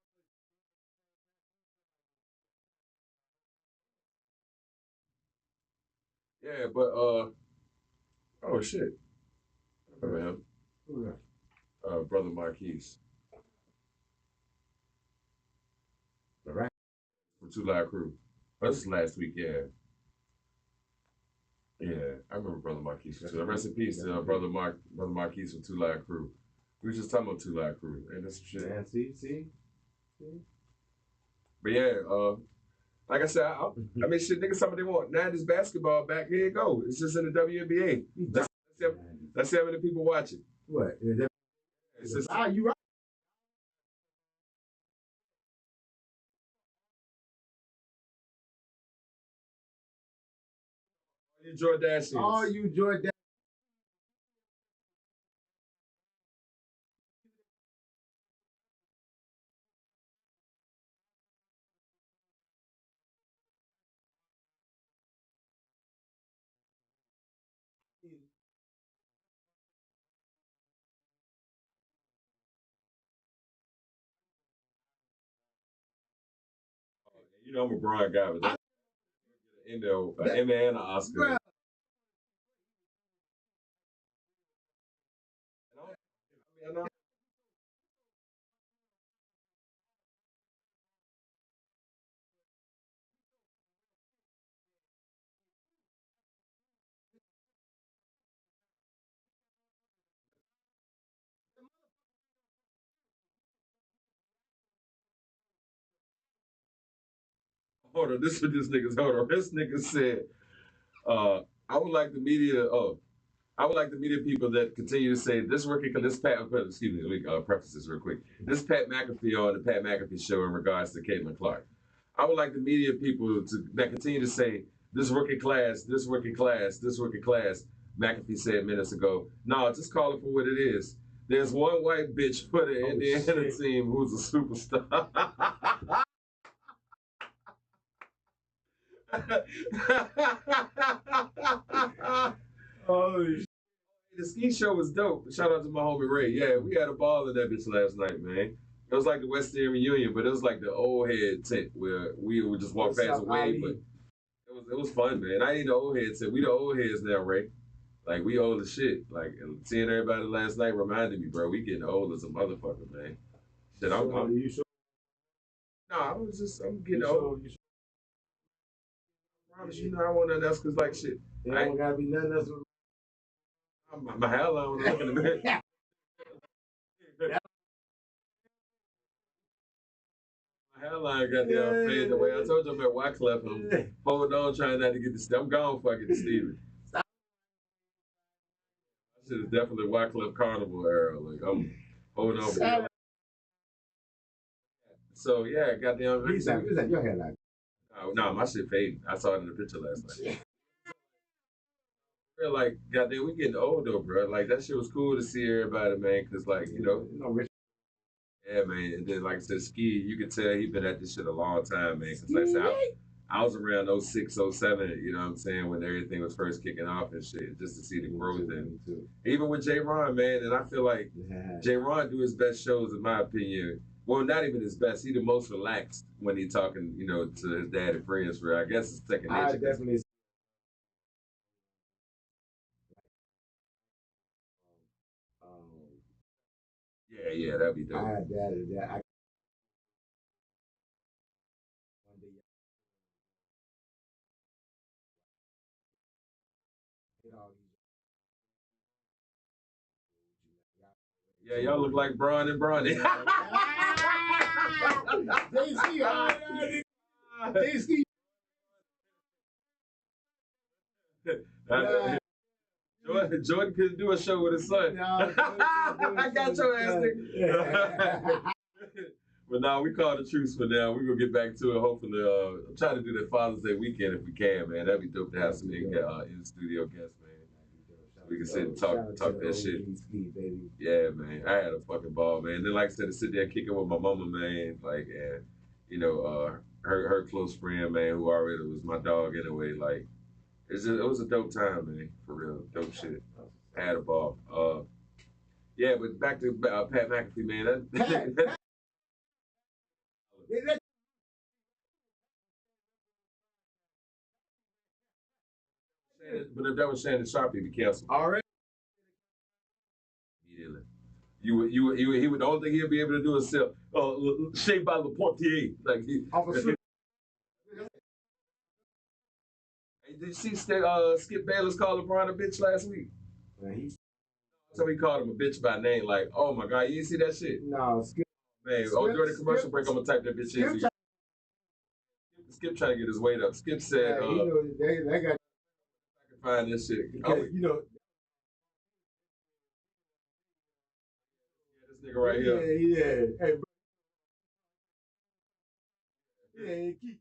Yeah, but oh shit. Oh, man. Brother Marquise. All right. From Two Live Crew. That's last week, yeah. Yeah, I remember Brother Marquise. So rest in peace, Brother Marquise from Two Live Crew. We were just talking about Two Live Crew, and that's some shit. Yeah, see. But yeah, like I said, I mean, shit, niggas, somebody want 90s basketball back. Here you go. It's just in the WNBA. Let's see how many people watching. What? It's just, You right. You Jordashians. All you Jordan. I'm a Brian guy, but that's an Emmy and an Oscar. Hold on, this is what this nigga's. Hold on, this nigga said, I would like the media. I would like the media people that continue to say this working. This Pat, excuse me, let me preface this real quick. This Pat McAfee on the Pat McAfee show in regards to Caitlin Clark. I would like the media people that continue to say this working class, this working class, this working class. McAfee said minutes ago. No, just call it for what it is. There's one white bitch for the Indiana team who's a superstar. Holy shit. The ski show was dope. Shout out to my homie Ray. Yeah, we had a ball in that bitch last night, man. It was like the West End reunion, but it was like the old head tent where we would just walk past away. But it was fun, man. I ain't the old head tent. We the old heads now, Ray. Like we old as shit. Like seeing everybody last night reminded me, bro. We getting old as a motherfucker, man. Shit, I'm you sure? No, I'm getting old. I promise you, I want nothing else because like shit. It don't gotta be nothing else. My hairline when I look in the mirror. My hairline got the fade away. I told you I'm at Wycliffe. I'm holding on, trying not to get the. I'm gone fucking the Steven. That shit is definitely Wycliffe Carnival era. Like I'm holding on. So yeah, goddamn. Who's that your hairline? No, my shit fading. I saw it in the picture last night. Like, goddamn, we getting old though, bro. Like that shit was cool to see everybody, man. Cause like, yeah, man. And then like I said, Ski, you could tell he been at this shit a long time, man. Cause like I said, I was around 06, 07, you know what I'm saying, when everything was first kicking off and shit, just to see the growth and even with J. Ron, man. And I feel like J. Ron do his best shows, in my opinion. Well, not even his best. He the most relaxed when he talking, to his dad and friends. For I guess it's second nature. I definitely. Yeah, that'd be dope. I had that. Yeah, y'all look like Braun and Bronny. JC. Jordan couldn't do a show with his son. No, I got your ass, nigga. But now we call the truce for now. We're gonna get back to it. Hopefully, I'm trying to do that Father's Day weekend if we can, man. That'd be dope to have some in studio guests, man. We can sit and talk that shit. Yeah, man. I had a fucking ball, man. Then, like I said, to sit there kicking with my mama, man. Like, and her close friend, man, who already was my dog anyway. Like, it was a dope time, man. For real, dope shit. I had a ball. Yeah, but back to Pat McAfee, man. But if that was Shannon Sharpe, he'd be canceled Already. immediately. He would. The only thing he'd be able to do is sell Shea by Le Portier. Like he. Hey, did you see Skip Bayless call LeBron a bitch last week? So he called him a bitch by name. Like, oh my god, you didn't see that shit? No, Skip. Man, during the commercial break, I'm gonna type that bitch in. Skip trying to get his weight up. Skip said, they got. I can find this shit. Because, this nigga right here. Yeah. Hey, yeah,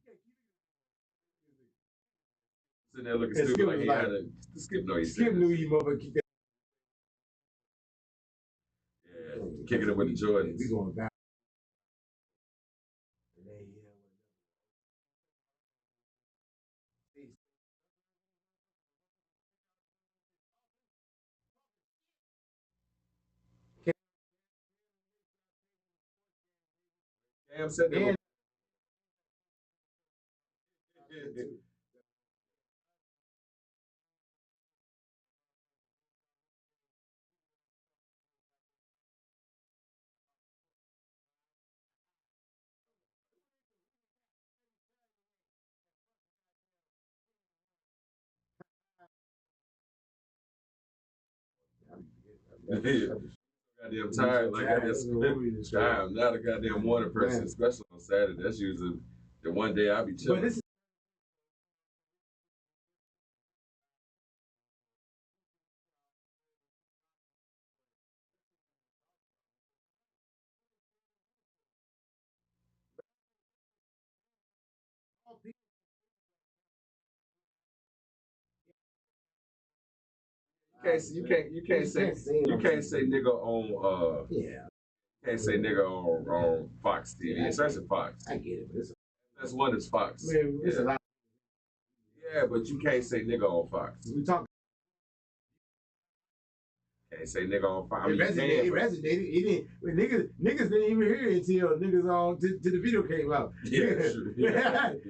Sitting there looking stupid like he had a. Skip know he said Skip knew you motherfucker. Yeah, kicking it with the Jordans. We going back. Cam said that. Goddamn tired. Like I just I'm not a goddamn morning person, especially on Saturday. That's usually the one day I be chilling. But you can't say nigga on can't say nigga on Fox TV, especially Fox. I get it, but That's one that's Fox. Man, it's a lot. Yeah, but you can't say nigga on Fox. We talk. Can't say nigga on Fox. It resonated. It didn't. Niggas didn't even hear it until niggas on till the video came out. Yeah, true. Yeah.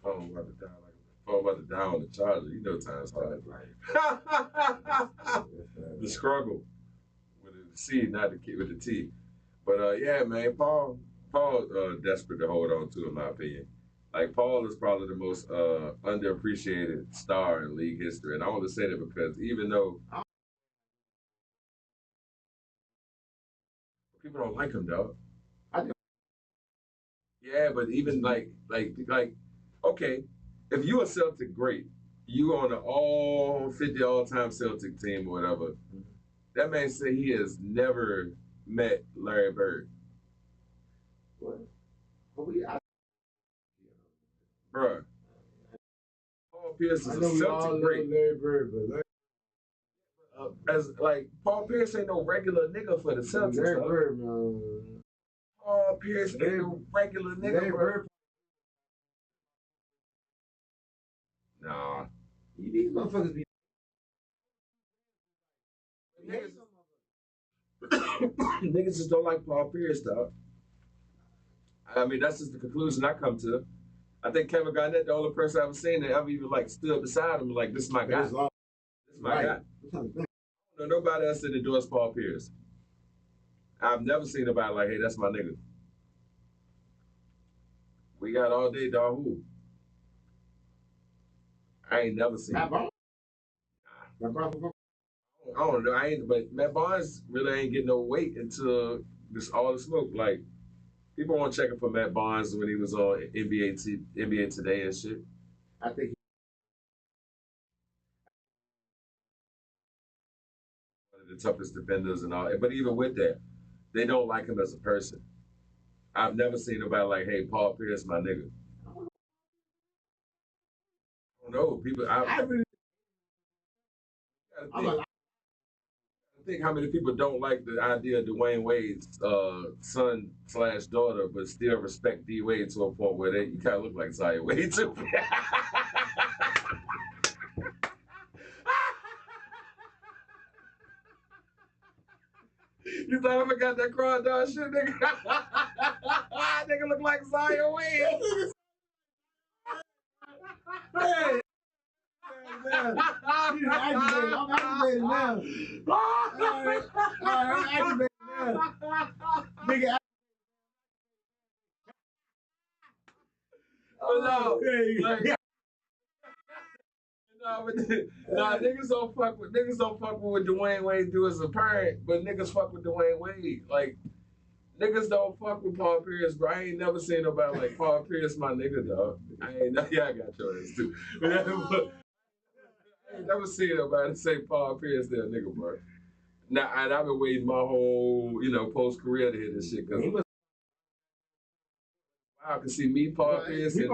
Phone about to die on the charger. You know time's hard. The struggle with the C, not the with the T. But yeah, man, Paul desperate to hold on to, in my opinion. Like Paul is probably the most underappreciated star in league history, and I want to say that because even though people don't like him, dog. Yeah, but even like, okay, if you a Celtic great, you on the all 50 all-time Celtic team or whatever, that man say he has never met Larry Bird. What? Bruh. Paul Pierce is a Celtic great. Larry Bird, but Larry, as like Paul Pierce ain't no regular nigga for the Celtics. Larry Bird, man. Paul Pierce ain't no regular nigga, bro. Nah. These motherfuckers be. Niggas just don't like Paul Pierce, dog. I mean, that's just the conclusion I come to. I think Kevin Garnett, the only person I've ever seen that ever even like stood beside him, like this is my guy. This is my guy. No, nobody else that endorsed Paul Pierce. I've never seen nobody like, hey, that's my nigga. We got all day, dog. Who? I ain't never seen. Matt Barnes? I don't know. I ain't, but Matt Barnes really ain't getting no weight until this all the smoke. Like people weren't checking for Matt Barnes when he was on NBA Today and shit. I think one of the toughest defenders and all. But even with that, they don't like him as a person. I've never seen nobody like, hey, Paul Pierce, my nigga. I don't know. People, I really gotta think how many people don't like the idea of Dwayne Wade's son slash daughter, but still respect D Wade to a point where you kind of look like Zaya Wade too. You thought I forgot that crawl dog shit, nigga? Nigga look like Zaya Wade. Hey. Man. I'm aggravated now. All right, I'm aggravated now. Nigga. Oh no. Like, niggas don't fuck with what Dwayne Wade do as a parent, but niggas fuck with Dwayne Wade. Like niggas don't fuck with Paul Pierce, bro. I ain't never seen nobody like Paul Pierce, my nigga, dog. Yeah, I got your ass too. I ain't never seen nobody say Paul Pierce their nigga, bro. Now, and I've been waiting my whole, post career to hear this shit. Cause wow, I can see me, Paul Pierce, and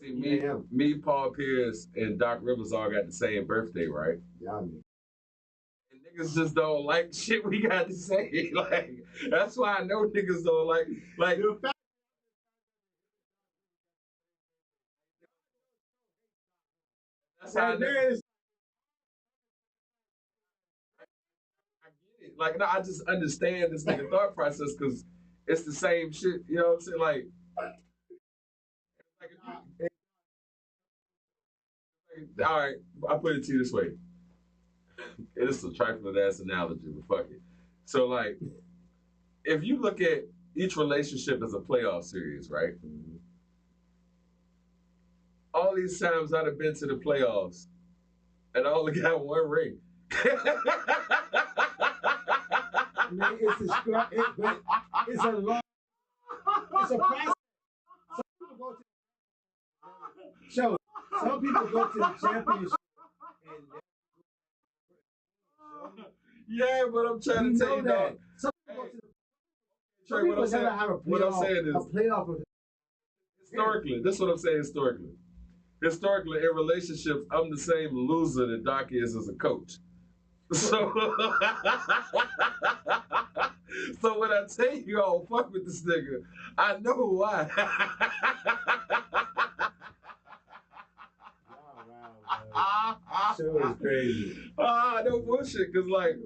see me, Paul Pierce, and Doc Rivers all got the same birthday, right? Yeah, and niggas just don't like shit we got to say. Like that's why I know niggas don't like. That's how it is. I get it. Like, no, I just understand this nigga thought process because it's the same shit. You know what I'm saying? Like all right, I put it to you this way. It is a trifling ass analogy, but fuck it. So, like, if you look at each relationship as a playoff series, right? All these times I'd have been to the playoffs, and I only got one ring. Man, it's a long, it's a process. Some people go to the championship and yeah, but I'm trying to tell you that. Some people go to the Trey, what I'm saying is a playoff. Historically, this is what I'm saying historically. Historically, in relationships, I'm the same loser that Doc is as a coach. So, so when I tell you I don't fuck with this nigga, I know why. Shit was crazy. No bullshit. Cause like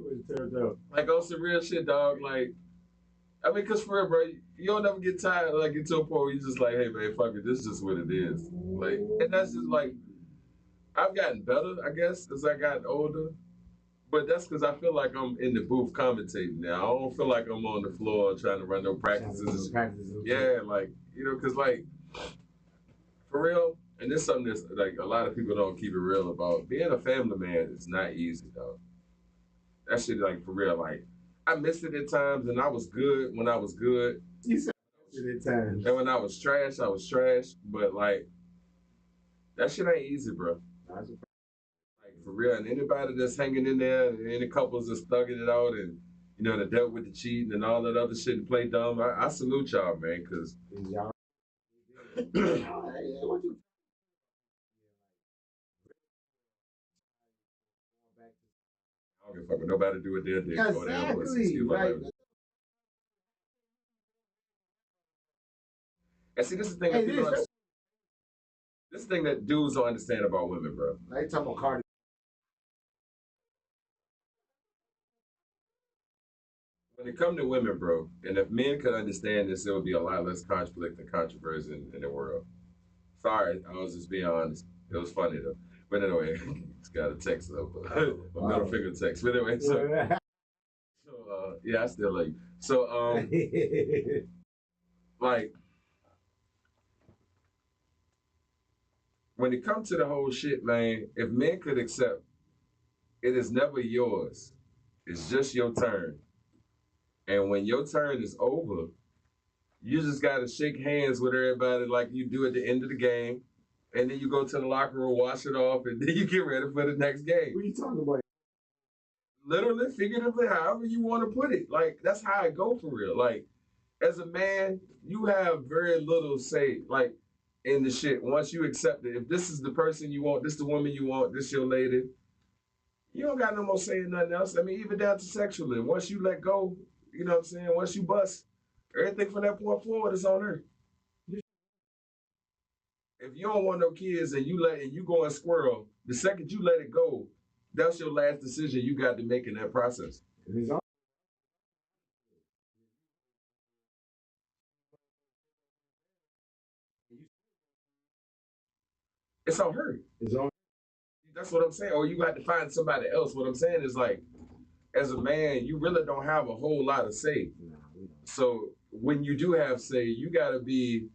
on some real shit, dog. Like, I mean, cause for real, bro, you don't ever get tired. Like, get to a point where you just like, hey man, fuck it. This is just what it is. Like, and that's just like, I've gotten better, I guess, as I got older. But that's because I feel like I'm in the booth commentating now. I don't feel like I'm on the floor trying to run no practices. Yeah, like, because like, for real, and this is something that's like a lot of people don't keep it real about. Being a family man is not easy, though. That shit, like, for real, like, I missed it at times, and I was good when I was good. You said it at times. And when I was trash, I was trash. But, like, that shit ain't easy, bro. Like, for real. And anybody that's hanging in there, and any couples that's thugging it out, and, that dealt with the cheating and all that other shit and play dumb, I salute y'all, man, because. I don't give a fuck what nobody do with their dick. Exactly. Right. And see, this is the thing. Hey, This thing that dudes don't understand about women, bro. They talking about Cardi. When it comes to women, bro, and if men could understand this, there would be a lot less conflict and controversy in the world. Sorry, I was just being honest. It was funny though. But anyway, it's got a text though, a middle finger text. But anyway, yeah, I still love you. So like when it comes to the whole shit, man, if men could accept it is never yours. It's just your turn. And when your turn is over, you just gotta shake hands with everybody like you do at the end of the game. And then you go to the locker room, wash it off, and then you get ready for the next game. What are you talking about? Literally, figuratively, however you want to put it. Like, that's how I go for real. Like, as a man, you have very little say, like, in the shit. Once you accept it, if this is the person you want, this the woman you want, this your lady, you don't got no more say in nothing else. I mean, even down to sexually. Once you let go, you know what I'm saying? Once you bust, everything from that point forward is on her. If you don't want no kids and you go and squirrel, the second you let it go, that's your last decision you got to make in that process. It's on her. It's on. That's what I'm saying. Or you got to find somebody else. What I'm saying is like, as a man, you really don't have a whole lot of say. So when you do have say, you got to be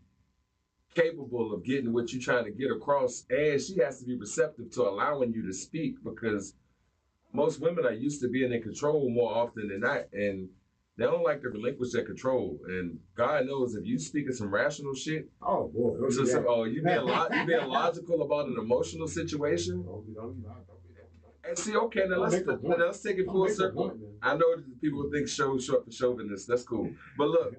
capable of getting what you're trying to get across, and she has to be receptive to allowing you to speak because most women are used to being in control more often than not, and they don't like to relinquish their control. And God knows if you speak of some rational shit, oh boy, you being logical about an emotional situation. And see, okay, now let's take it full circle. I know people think show short for chauvinist. That's cool, but look.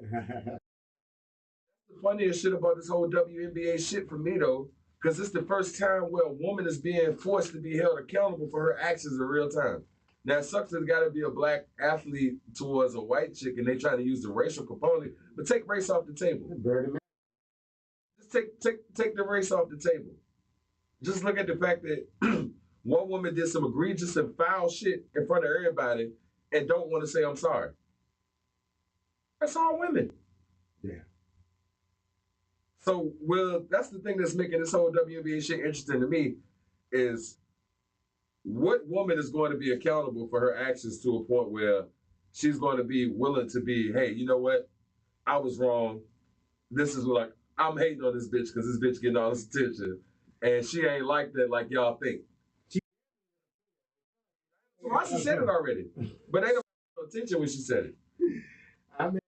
The funniest shit about this whole WNBA shit for me though, because it's the first time where a woman is being forced to be held accountable for her actions in real time. Now it sucks that it's got to be a black athlete towards a white chick, and they try to use the racial component, but take race off the table. Just take the race off the table. Just look at the fact that one woman did some egregious and foul shit in front of everybody and don't want to say I'm sorry. That's all women. Yeah. So, well, that's the thing that's making this whole WNBA shit interesting to me is what woman is going to be accountable for her actions to a point where she's going to be willing to be, hey, you know what? I was wrong. This is like, I'm hating on this bitch because this bitch getting all this attention. And she ain't like that like y'all think. Rossi said it already, but ain't no attention when she said it. I mean,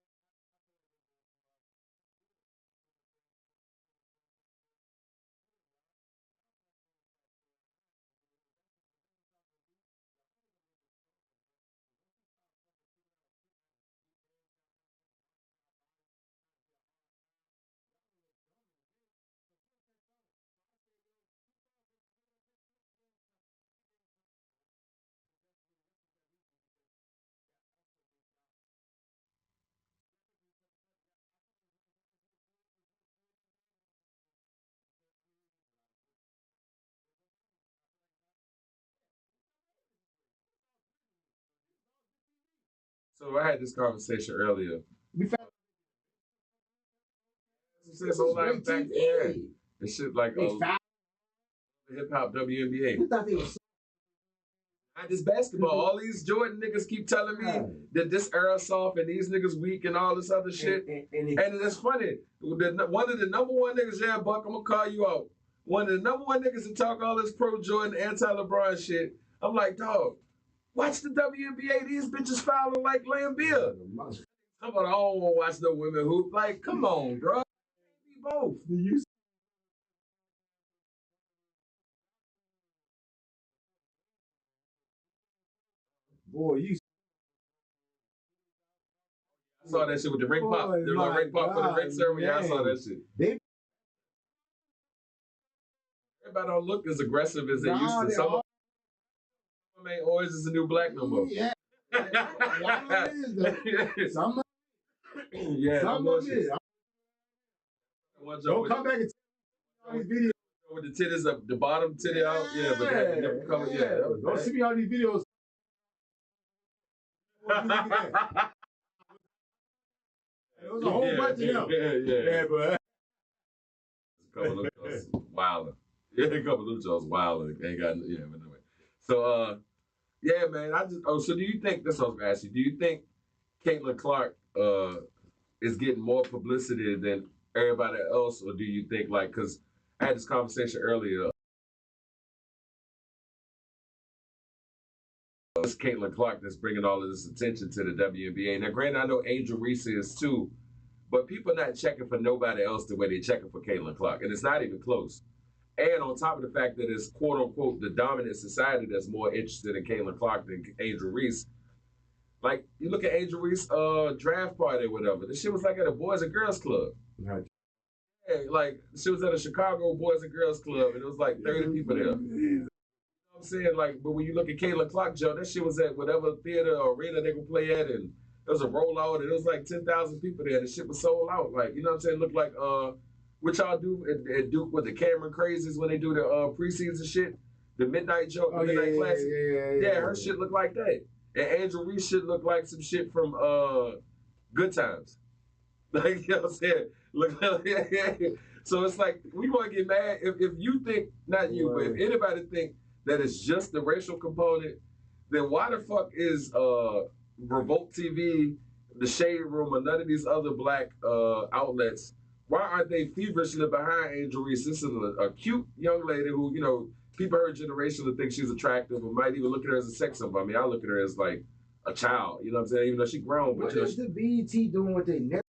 So I had this conversation earlier. we found This whole life back there. This shit like hip hop WNBA. Not just basketball. All these Jordan niggas keep telling me that this era soft and these niggas weak and all this other shit. And it's funny. One of the number one niggas, yeah, Buck, I'm gonna call you out. One of the number one niggas that talk all this pro Jordan, anti-LeBron shit. I'm like, dog, watch the WNBA. These bitches fouling like Lambia. I'm about, I don't want to watch no women hoop. Like, come on, bro. Be both. Boy, you. I saw that shit with the ring pop. There was like ring pop for the ring ceremony. Yeah, I saw that shit. Everybody don't look as aggressive as they used to. Some ain't always is a new black no more. Yeah. Some yeah, of it. Don't come back and tell me all these videos with the the titties up, the bottom titty out. Yeah, but that the nipple color. Yeah, that was Don't see me on these videos. It was a whole bunch of them. Yeah, but a couple of those wilder. Yeah, a couple of those wilder. Ain't got yeah, but anyway. So yeah, man. So do you think this was gonna ask you? Do you think Caitlin Clark is getting more publicity than everybody else, or do you think like because I had this conversation earlier? It's Caitlin Clark that's bringing all of this attention to the WNBA. Now, granted, I know Angel Reese is too, but people not checking for nobody else the way they're checking for Caitlin Clark, and it's not even close. And on top of the fact that it's quote unquote the dominant society that's more interested in Caitlin Clark than Angel Reese. Like you look at Angel Reese draft party or whatever, the shit was like at a Boys and Girls Club. Right. Yeah, like she was at a Chicago Boys and Girls Club, and it was like 30 people there. I'm saying, like, but when you look at Caitlin Clark, Joe, that shit was at whatever theater or arena they could play at, and there was a rollout, and it was like 10,000 people there, and the shit was sold out. Like, you know what I'm saying? Looked like what y'all do at Duke with the Cameron Crazies when they do the preseason shit, the midnight joke, the midnight classic. Yeah, her shit looked like that, and Angel Reese shit looked like some shit from Good Times. Like, you know what I'm saying? Look, so it's like we want to get mad if you think, not you, but if anybody think that it's just the racial component, then why the fuck is Revolt TV, the Shade Room, or none of these other black outlets, why aren't they feverishly behind Angel Reese? This is a cute young lady who, you know, people her generation will think she's attractive or might even look at her as a sex symbol. I mean, I look at her as like a child, you know what I'm saying? Even though she's grown. But what is the BET doing with their next?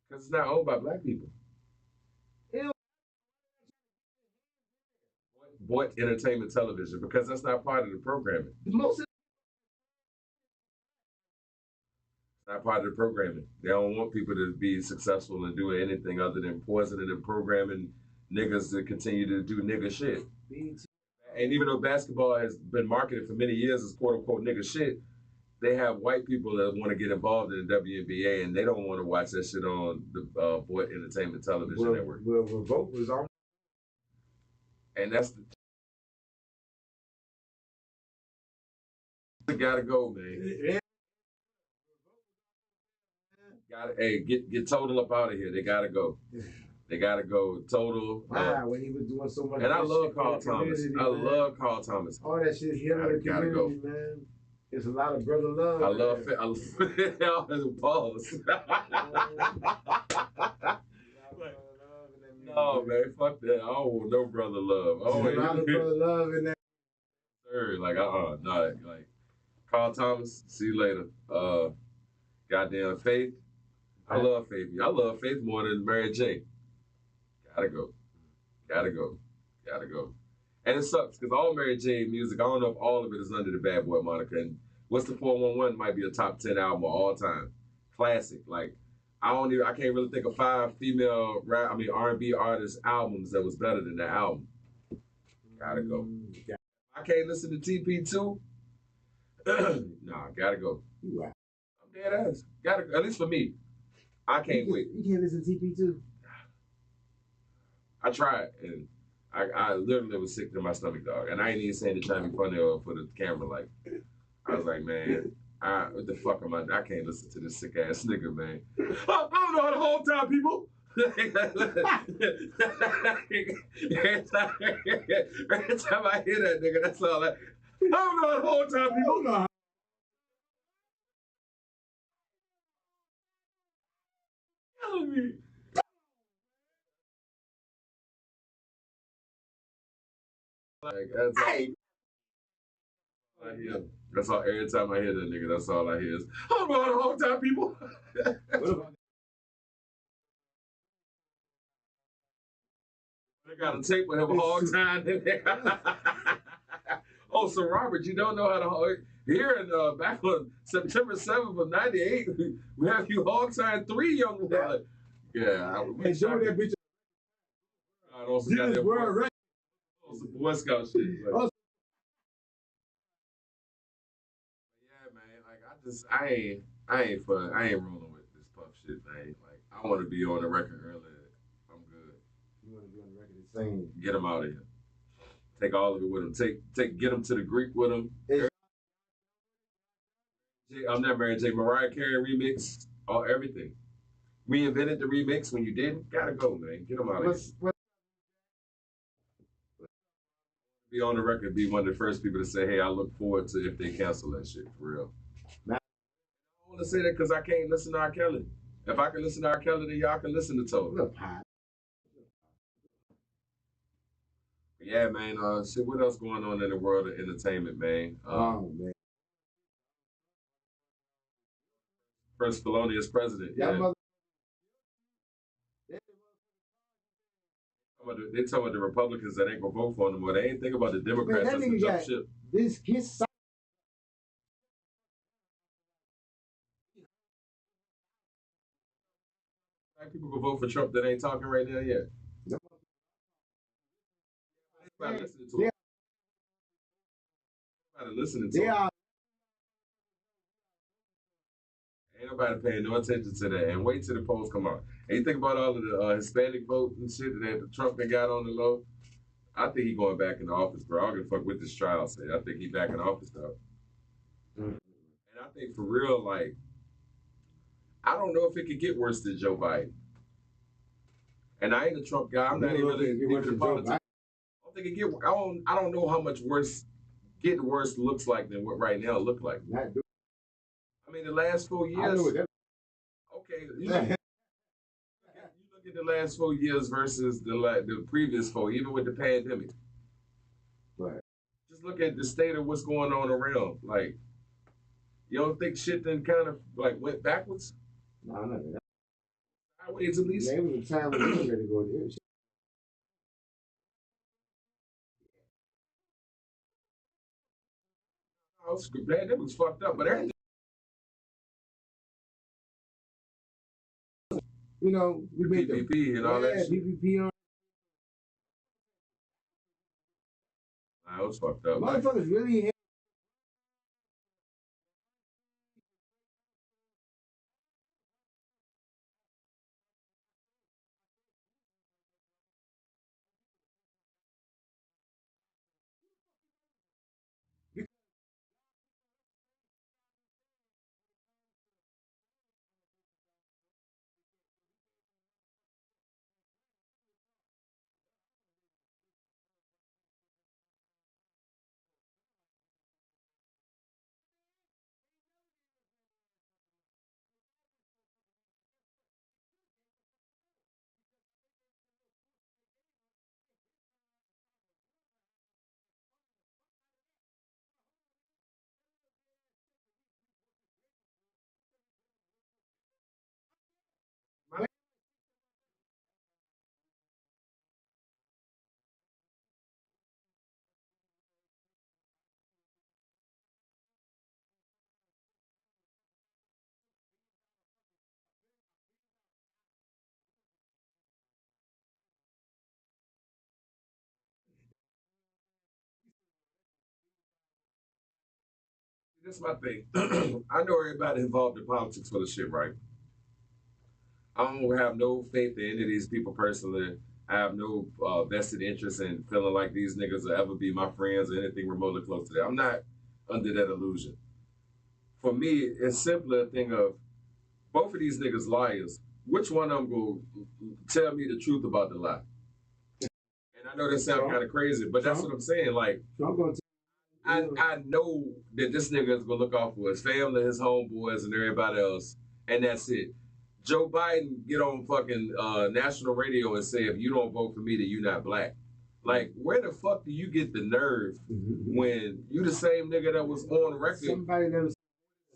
Because it's not owned by black people. Boyd Entertainment Television, because that's not part of the programming. It's not part of the programming. They don't want people to be successful and do anything other than poisoning and programming niggas to continue to do nigga shit. And even though basketball has been marketed for many years as quote unquote nigga shit, they have white people that want to get involved in the WNBA and they don't want to watch that shit on the Boyd Entertainment Television Network. Well, Revolt was on. And that's the gotta go, man. Get Total up out of here. They gotta go. They gotta go. Total. Wow, when he was doing so much. And I love Carl Thomas. I love Carl Thomas. All that shit here in the community, man. It's a lot of brother love. I love pause. No, man, fuck that. I don't want no brother love. A lot of brother love in that. Sir, like no, like Carl Thomas. See you later. Goddamn Faith. I love Faith. I love Faith more than Mary J. Gotta go. And it sucks because all Mary J music, I don't know if all of it is under the Bad Boy moniker. And What's the 411 might be a top 10 album of all time. Classic. Like I can't really think of 5 female R&B artists albums that was better than that album. Gotta go. I can't listen to TP2. Nah, gotta go. Right. I'm dead ass. Gotta, at least for me. I can't wait. You can't listen to TP2. I tried, and I literally was sick to my stomach, dog. And I ain't even saying to try to be funny or for the camera. Like, I was like, man, what the fuck am I can't listen to this sick ass nigga, man. I don't know how to hold time, people. every time I hear that nigga, that's all I don't know how to hold time, people. No. Killing me. Like, that's all. Every time I hear that nigga, that's all I hear is, I don't know how to hold time, people. They got a tape with him a hog time. Oh, so Robert, you don't know how to hog. Here in back on September 7th of '98, we have you hog time 3 young men. Yeah, and show that bitch. I also got that Boy Scout shit. Like. Yeah, man. Like I ain't rolling with this puff shit, man. Like, I want to be on the record earlier. I'm good. You want to be on the record saying, Get him out of here. Take all of it with him. Get him to the Greek with him. I'm not Mary J. Mariah Carey remix. Everything. We invented the remix when you didn't. Gotta go, man. Get him out of here. Be on the record, be one of the first people to say, hey, I look forward to if they cancel that shit, for real. I want to say that because I can't listen to R. Kelly. If I can listen to R. Kelly, then y'all can listen to Toto. Yeah, man. Shit, what else going on in the world of entertainment, man? man. First felonious president. Yeah. They talking about the Republicans that ain't gonna vote for him anymore. They ain't thinking about the Democrats that's a jump ship. This his Black people can vote for Trump that ain't talking right now yet. Everybody listening to him. Everybody listening to him. Ain't nobody paying no attention to that. And wait till the polls come out. And you think about all of the Hispanic vote and shit that Trump got on the low. I think he going back in the office, bro. I don't give a fuck what this trial say. I think he back in office though. And I think for real, like, I don't know if it could get worse than Joe Biden. And I ain't a Trump guy. I'm not even really into politics. I don't think it get. I don't know how much worse getting worse looks like than what right now look like. I mean, the last 4 years. Okay, you look at the last 4 years versus the previous 4, even with the pandemic. Right. Just look at the state of what's going on around. Like, you don't think shit then kind of like went backwards? No. Sideways at least. There was a time when we were ready to go there. That was fucked up, but everything. You know, we made PPP and all that shit. PPP on. That was fucked up. Motherfuckers really. That's my thing. I know everybody involved in politics for the shit, right? I don't have no faith in any of these people personally. I have no vested interest in feeling like these niggas will ever be my friends or anything remotely close to that. I'm not under that illusion. For me, it's simply a thing of both of these niggas liars. Which one of them will tell me the truth about the lie? And I know that sounds kind of crazy, but that's what I'm saying. Like, I know that this nigga is gonna look out for his family, his homeboys, and everybody else, and that's it. Joe Biden get on fucking national radio and say, if you don't vote for me, then you're not black. Like, where the fuck do you get the nerve when you the same nigga that was on record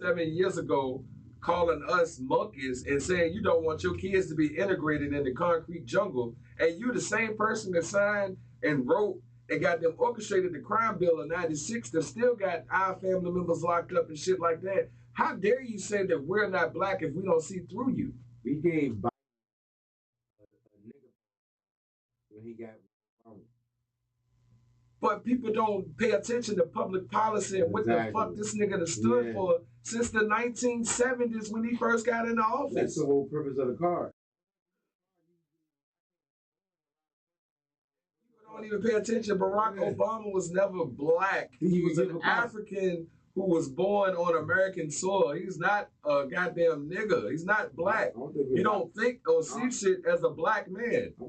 7 years ago calling us monkeys and saying you don't want your kids to be integrated in the concrete jungle, and you the same person that signed and wrote and got them orchestrated the crime bill in '96 that still got our family members locked up and shit like that. How dare you say that we're not black if we don't see through you? We gave Biden a nigga when he got wrong. But people don't pay attention to public policy and what the fuck this nigga stood for since the 1970s when he first got into That's office. the whole purpose of the car. People don't even pay attention. Barack Obama was never black. He was an African who was born on American soil. He's not a goddamn nigga. He's not black. You don't think or see shit as a black man. If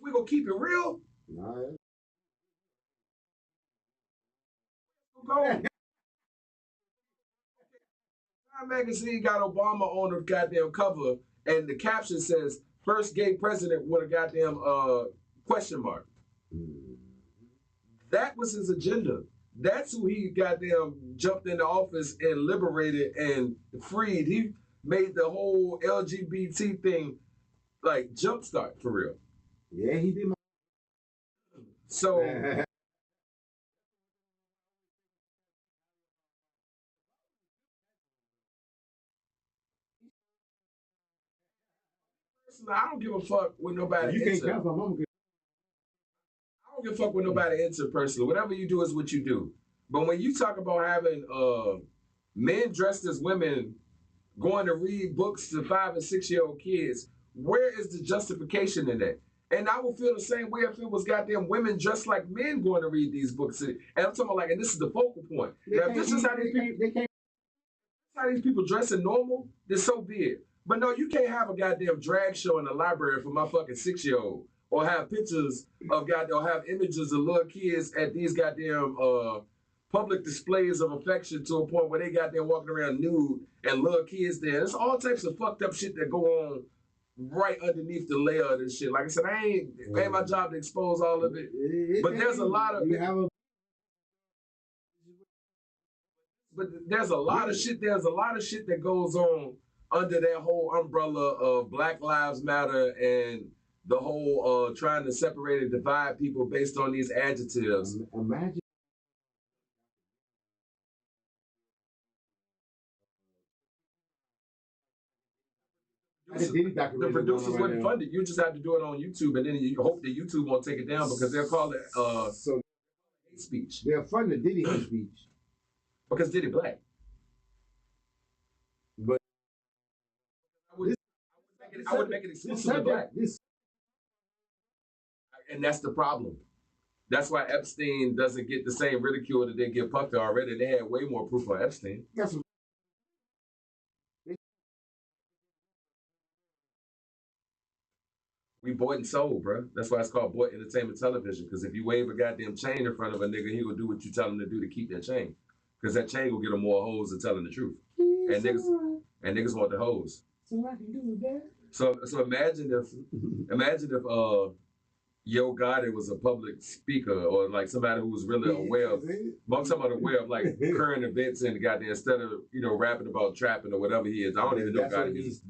we gonna keep it real, go. Time magazine got Obama on the goddamn cover, and the caption says "First gay president" with a goddamn question mark. That was his agenda. That's who he goddamn jumped into office and liberated and freed. He made the whole LGBT thing like jumpstart for real. Yeah, he did. So I don't give a fuck with nobody. You can't count my mama. I don't give a fuck with nobody into personally. Whatever you do is what you do. But when you talk about having men dressed as women going to read books to 5 and 6 year old kids, where is the justification in that? And I would feel the same way if it was goddamn women dressed like men going to read these books. And I'm talking about like, and this is the focal point. Now, if this is how these people dressing normal, then so be it. But no, you can't have a goddamn drag show in the library for my fucking 6-year-old, or have pictures of or have images of little kids at these goddamn public displays of affection to a point where they goddamn walking around nude and little kids there. There's all types of fucked up shit that go on right underneath the layer of this shit. Like I said, it ain't my job to expose all of it. But there's a lot of there's a lot of shit that goes on under that whole umbrella of Black Lives Matter and the whole trying to separate and divide people based on these adjectives. Imagine. The producers wouldn't fund it. You just have to do it on YouTube, and then you hope that YouTube won't take it down because they'll call it hate speech. They'll fund the Diddy hate speech. Because Diddy black. But I would make it exclusively black. And that's the problem. That's why Epstein doesn't get the same ridicule that they give Puffy already. They had way more proof on Epstein. We bought and sold, bro. That's why it's called bought entertainment television. Because if you wave a goddamn chain in front of a nigga, he will do what you tell him to do to keep that chain. Because that chain will get him more hoes than telling the truth. And niggas want the hoes. So I can do that. So imagine if Yo Gotti was a public speaker or like somebody who was really aware of. I'm talking about aware of like current events and goddamn instead of rapping about trapping or whatever he is. I don't even know Gotti is.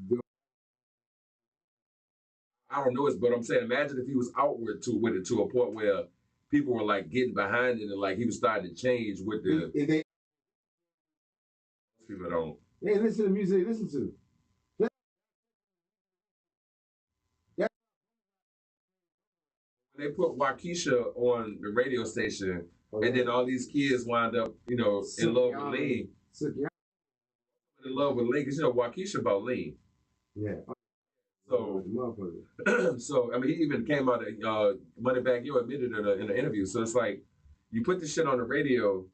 I don't know it, but I'm saying imagine if he was outward with it to a point where people were like getting behind it and like he was starting to change with the. People don't. Hey, listen to the music they listen to. They put Waukesha on the radio station, and then all these kids wind up, in love with lean. In love with lean, because Waukesha about lean. Yeah. So I mean, he even came out of Moneybagg Yo admitted in an interview. So it's like you put this shit on the radio,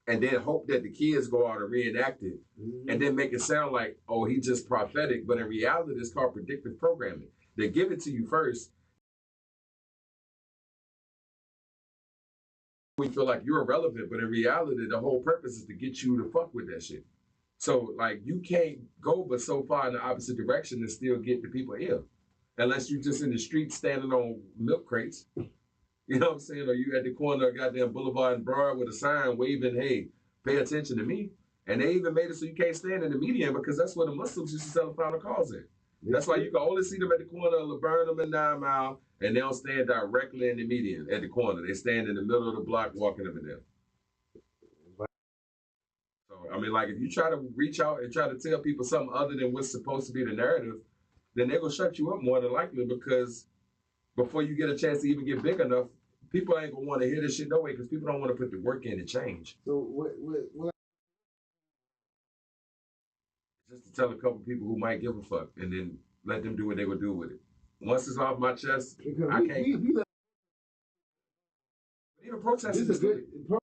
and then hope that the kids go out and reenact it, and then make it sound like, oh, he just prophetic. But in reality, it's called predictive programming. They give it to you first. We feel like you're irrelevant, but in reality, the whole purpose is to get you to fuck with that shit. So, like, you can't go but so far in the opposite direction and still get the people ill. Unless you're just in the street standing on milk crates. You know what I'm saying? Or you at the corner of goddamn Boulevard and Broad with a sign waving, hey, pay attention to me. And they even made it so you can't stand in the median because that's where the Muslims used to sell the final calls at. That's why you can only see them at the corner of Laburnum and 9 Mile, and they don't stand directly in the median at the corner. They stand in the middle of the block walking up and down. So, I mean, like, if you try to reach out and try to tell people something other than what's supposed to be the narrative, then they're going to shut you up more than likely because before you get a chance to even get big enough, People ain't gonna want to hear this shit no way because people don't want to put the work in to change. So what? Just to tell a couple people who might give a fuck and then let them do what they gonna do with it. Once it's off my chest, Because I can't. Even protesting this is is a good. stupid.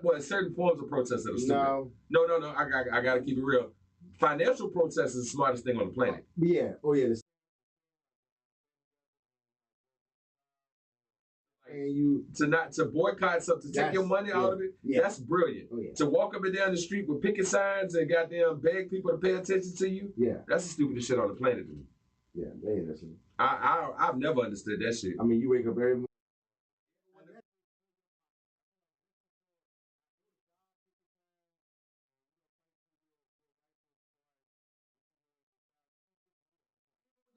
Well, certain forms of protest that are stupid. No. I gotta keep it real. Financial protest is the smartest thing on the planet. Yeah. Oh yeah. And you to boycott something, to take your money out of it, that's brilliant. Oh, yeah. To walk up and down the street with picket signs and goddamn beg people to pay attention to you, that's the stupidest shit on the planet to me. Yeah, man, that's it. I've never understood that shit. I mean, you wake up every morning.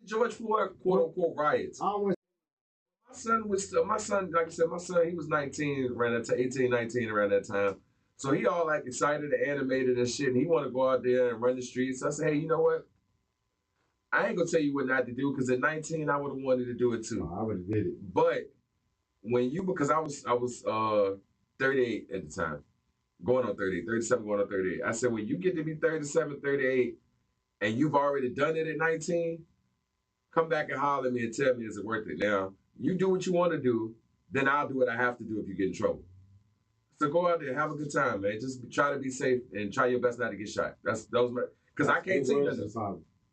George Floyd quote unquote riots. I always My son, like I said, he was 19 around that time, 18, 19 around that time. So he all like excited and animated and shit, and he want to go out there and run the streets. I said, hey, you know what? I ain't gonna tell you what not to do because at 19 I would have wanted to do it too. I would have did it. But when you, because I was 38 at the time, going on 38, 37, going on 38. I said, when you get to be 37, 38, and you've already done it at 19, come back and holler at me and tell me, is it worth it? Now, you do what you want to do, then I'll do what I have to do if you get in trouble. So go out there, have a good time, man. Just try to be safe and try your best not to get shot. Because I can't tell you nothing else.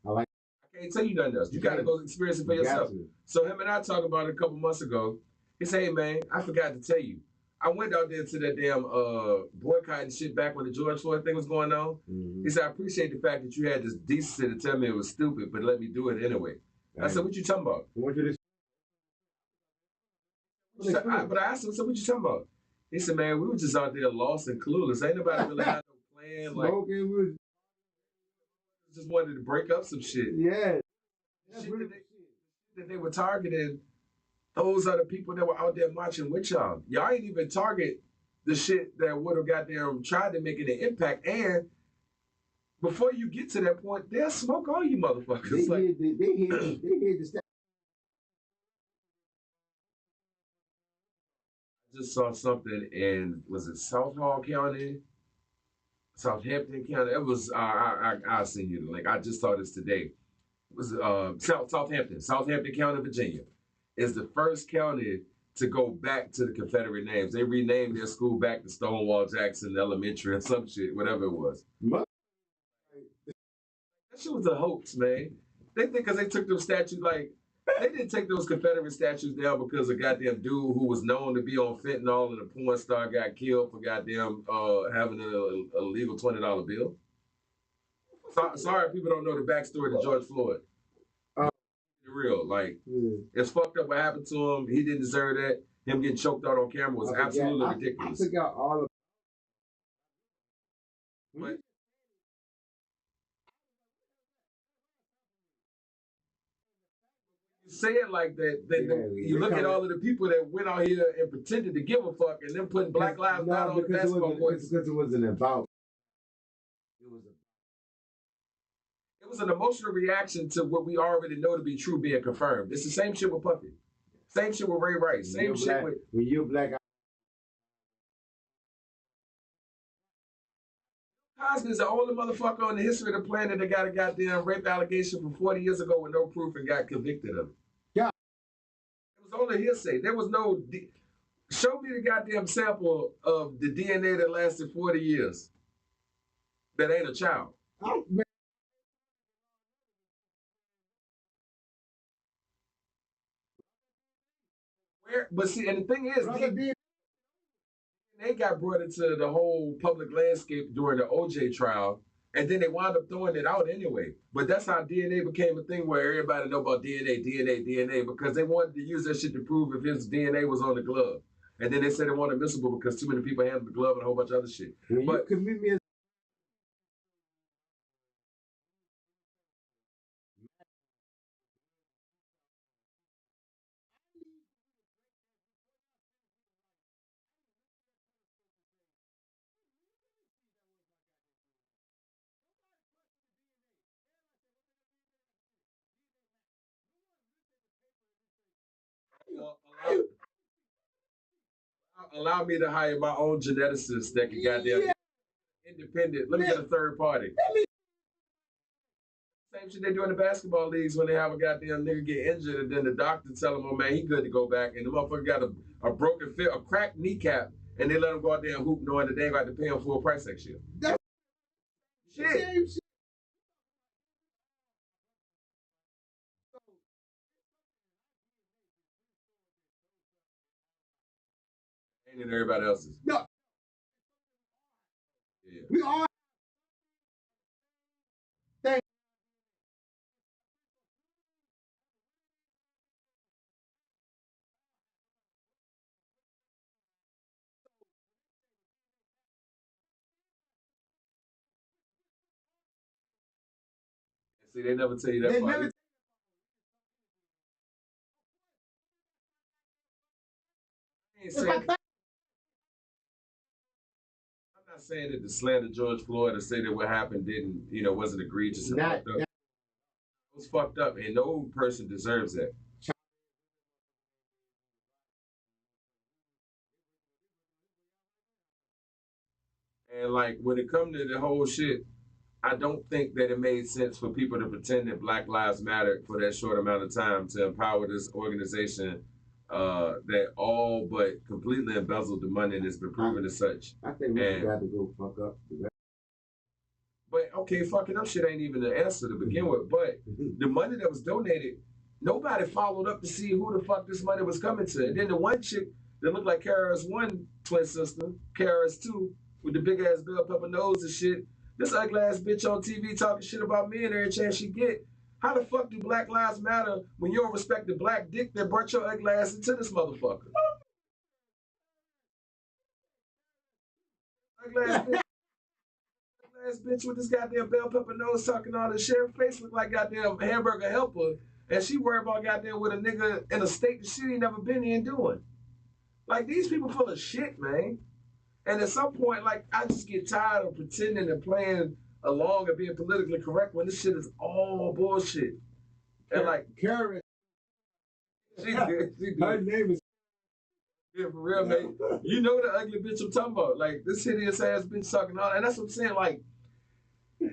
I can't tell you nothing else. You got to go experience it for yourself. So him and I talked about it a couple months ago. He said, hey, man, I forgot to tell you. I went out there to that damn boycotting shit back when the George Floyd thing was going on. Mm-hmm. He said, I appreciate the fact that you had this decency to tell me it was stupid, but let me do it anyway. Right. I said, what you talking about? But I asked him, so what you talking about? He said, man, we were just out there lost and clueless. Ain't nobody really had no plan. Like, just wanted to break up some shit. Yeah. Shit that they were targeting, those are the people that were out there marching with y'all. Y'all ain't even target the shit that would have got them tried to make it an impact. And before you get to that point, they'll smoke all you motherfuckers. They hit the step. I just saw something in, was it Southall County? Southampton County? It was, I'll send you the link. I just saw this today. It was Southampton County, Virginia, is the first county to go back to the Confederate names. They renamed their school back to Stonewall Jackson Elementary or some shit, whatever it was. That shit was a hoax, man. They think because they took those statues, like, they didn't take those Confederate statues down because a goddamn dude who was known to be on fentanyl and a porn star got killed for goddamn having an illegal $20 bill. Sorry, people don't know the backstory to George Floyd. Real, like, it's fucked up what happened to him. He didn't deserve that. Him getting choked out on camera was absolutely ridiculous. I forgot all of. But you say it like that, then you look at all of the people that went out here and pretended to give a fuck, and then putting Black Lives Matter on the basketball court. Because it wasn't about. It was an emotional reaction to what we already know to be true being confirmed. It's the same shit with Puffy. Same shit with Ray Rice. Same shit with. When you're black. Cosby's the only motherfucker on the history of the planet that got a goddamn rape allegation from 40 years ago with no proof and got convicted of it. Yeah. It was only hearsay. There was no. Show me the goddamn sample of the DNA that lasted 40 years. That ain't a child. Oh, man. But see, and the thing is, they got brought into the whole public landscape during the OJ trial, and then they wound up throwing it out anyway. But that's how DNA became a thing where everybody know about DNA, because they wanted to use that shit to prove if his DNA was on the glove. And then they said it wasn't admissible because too many people handled the glove and a whole bunch of other shit. But you commit me as Allow me to hire my own geneticist that can goddamn independent. Let me get a third party. Same shit they do in the basketball leagues when they have a goddamn nigga get injured and then the doctor tell him, oh man, he good to go back. And the motherfucker got a broken fit, a cracked kneecap, and they let him go out there and hoop knowing that they ain't got to pay him full price next year. That's shit. same shit. Ain't in everybody else's. No. Yeah. We all thank See, they never tell you that they part. never I ain't saying, I'm not saying that to slander George Floyd or say that what happened didn't, wasn't egregious and not, fucked up. It was fucked up, and no person deserves that. And like when it comes to the whole shit, I don't think that it made sense for people to pretend that Black Lives Matter for that short amount of time to empower this organization that all but completely embezzled the money and has been proven as such. I think we And- got to go fuck up. But okay, fucking up shit ain't even the answer to begin with. But the money that was donated, nobody followed up to see who the fuck this money was coming to. And then the one chick that looked like KRS-One twin sister, KRS-2, with the big ass bell pepper nose and shit, this ugly ass bitch on TV talking shit about me and every chance she get. How the fuck do Black Lives Matter when you don't respect the black dick that brought your ugly ass into this motherfucker? Ugly ass bitch. Ass bitch with this goddamn bell pepper nose talking all this shit. Her face look like goddamn hamburger helper. And she worried about goddamn with a nigga in a state that she ain't never been in doing. Like these people full of shit, man. And at some point, like I just get tired of pretending and playing along and being politically correct when this shit is all bullshit. And like Karen, she her did. name is Yeah, for real, man. You know the ugly bitch I'm talking about. Like this hideous ass bitch talking all, and that's what I'm saying. Like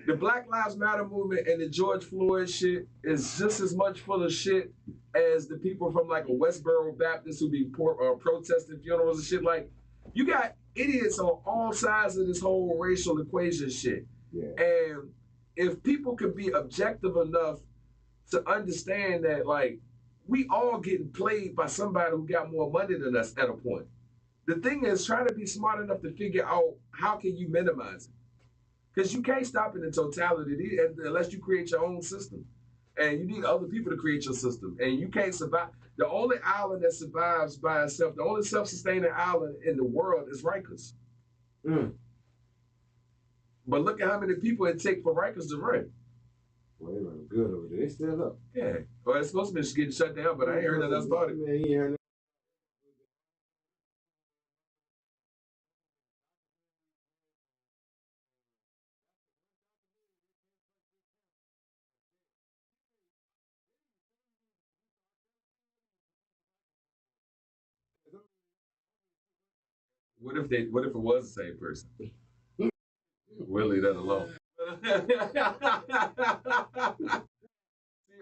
the Black Lives Matter movement and the George Floyd shit is just as much full of shit as the people from like a Westboro Baptist who be protesting funerals and shit. Like you got idiots on all sides of this whole racial equation shit. yeah. And if people could be objective enough to understand that, like, we all getting played by somebody who got more money than us at a point. The thing is trying to be smart enough to figure out how can you minimize it. Because you can't stop it in totality unless you create your own system. And you need other people to create your system. And you can't survive. The only island that survives by itself, the only self-sustaining island in the world is Rikers. Mm. But look at how many people it takes for Rikers to run. Well, they run good over there. They still up. Yeah. Well, it's supposed to be getting shut down, but I ain't heard nothing else about it. Man, you ain't heard nothing. What if it was the same person? We'll leave that alone. See,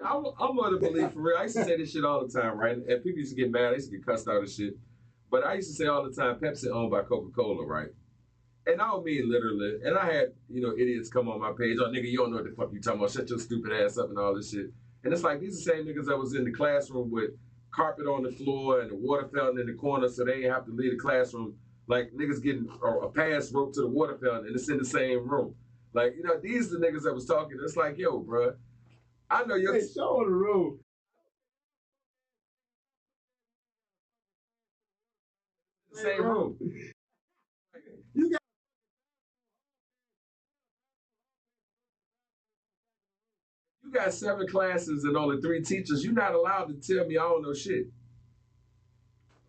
I'm gonna believe for real. I used to say this shit all the time, right? And people used to get mad. I used to get cussed out of shit. But I used to say all the time, Pepsi owned by Coca-Cola, right? And I don't mean literally. And I had, idiots come on my page. Oh, nigga, you don't know what the fuck you talking about. Shut your stupid ass up and all this shit. And it's like, these are the same niggas that was in the classroom with carpet on the floor and the water fountain in the corner so they ain't have to leave the classroom. Like, niggas getting a pass rope to the water fountain and it's in the same room. Like, these are the niggas that was talking. It's like, yo, bro, I know you're... Hey, show on the road. the same room. You got You got 7 classes and only 3 teachers. You're not allowed to tell me I don't know shit.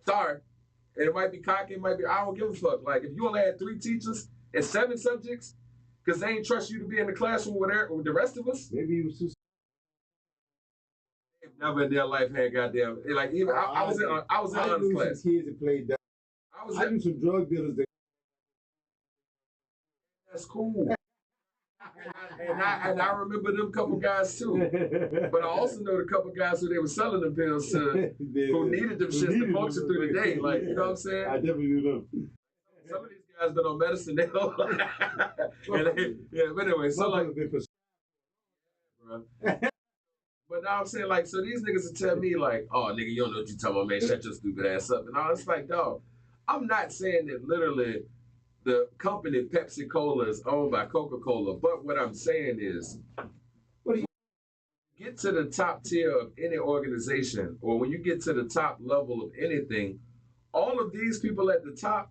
Sorry. And it might be cocky, it might be, I don't give a fuck. Like, if you only had 3 teachers and 7 subjects, because they ain't trust you to be in the classroom with the rest of us, maybe he was too. never in their life had goddamn like even I was in I honors knew class. some kids that played that. I was I in, knew some drug dealers that. that's cool. And I remember them couple guys too. But I also know the couple guys who they were selling the pills to who needed them shits to function through the day. Like, you know what I'm saying? I definitely knew them. Some of these guys been on medicine now. But anyway, so like, bro. But now I'm saying like, so these niggas will tell me like, oh nigga, you don't know what you talking about, man. Shut your stupid ass up. And I was like, dog, I'm not saying that literally the company Pepsi Cola is owned by Coca-Cola, but what I'm saying is, when you get to the top tier of any organization, or when you get to the top level of anything, all of these people at the top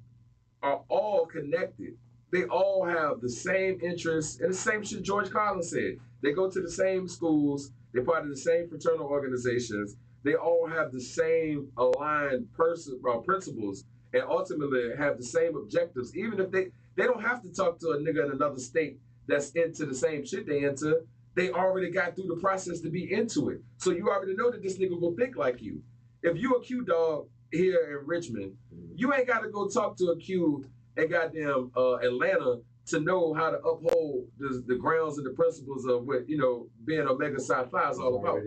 are all connected. They all have the same interests and the same shit George Carlin said. They go to the same schools. They're part of the same fraternal organizations. They all have the same aligned principles and ultimately have the same objectives. Even if they don't have to talk to a nigga in another state that's into the same shit they into. They already got through the process to be into it. So you already know that this nigga will think like you. If you a Q dog here in Richmond, you ain't got to go talk to a Q in goddamn Atlanta to know how to uphold the grounds and the principles of what, you know, being Omega Psi Phi is all about.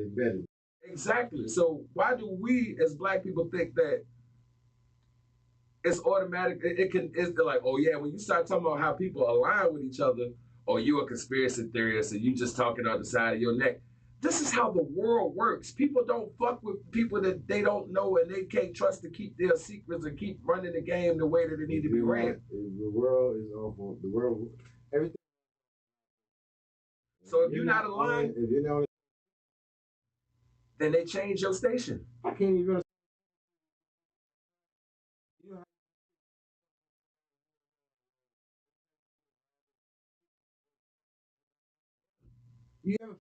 Exactly. So why do we as black people think that it's automatic? It's like, oh yeah, when you start talking about how people align with each other, or you a conspiracy theorist and you just talking on the side of your neck. This is how the world works. People don't fuck with people that they don't know and they can't trust to keep their secrets and keep running the game the way that it need to be ran. The world is awful. The world, everything. So if you're not aligned, if you're not, then they change your station. I can't even. You ever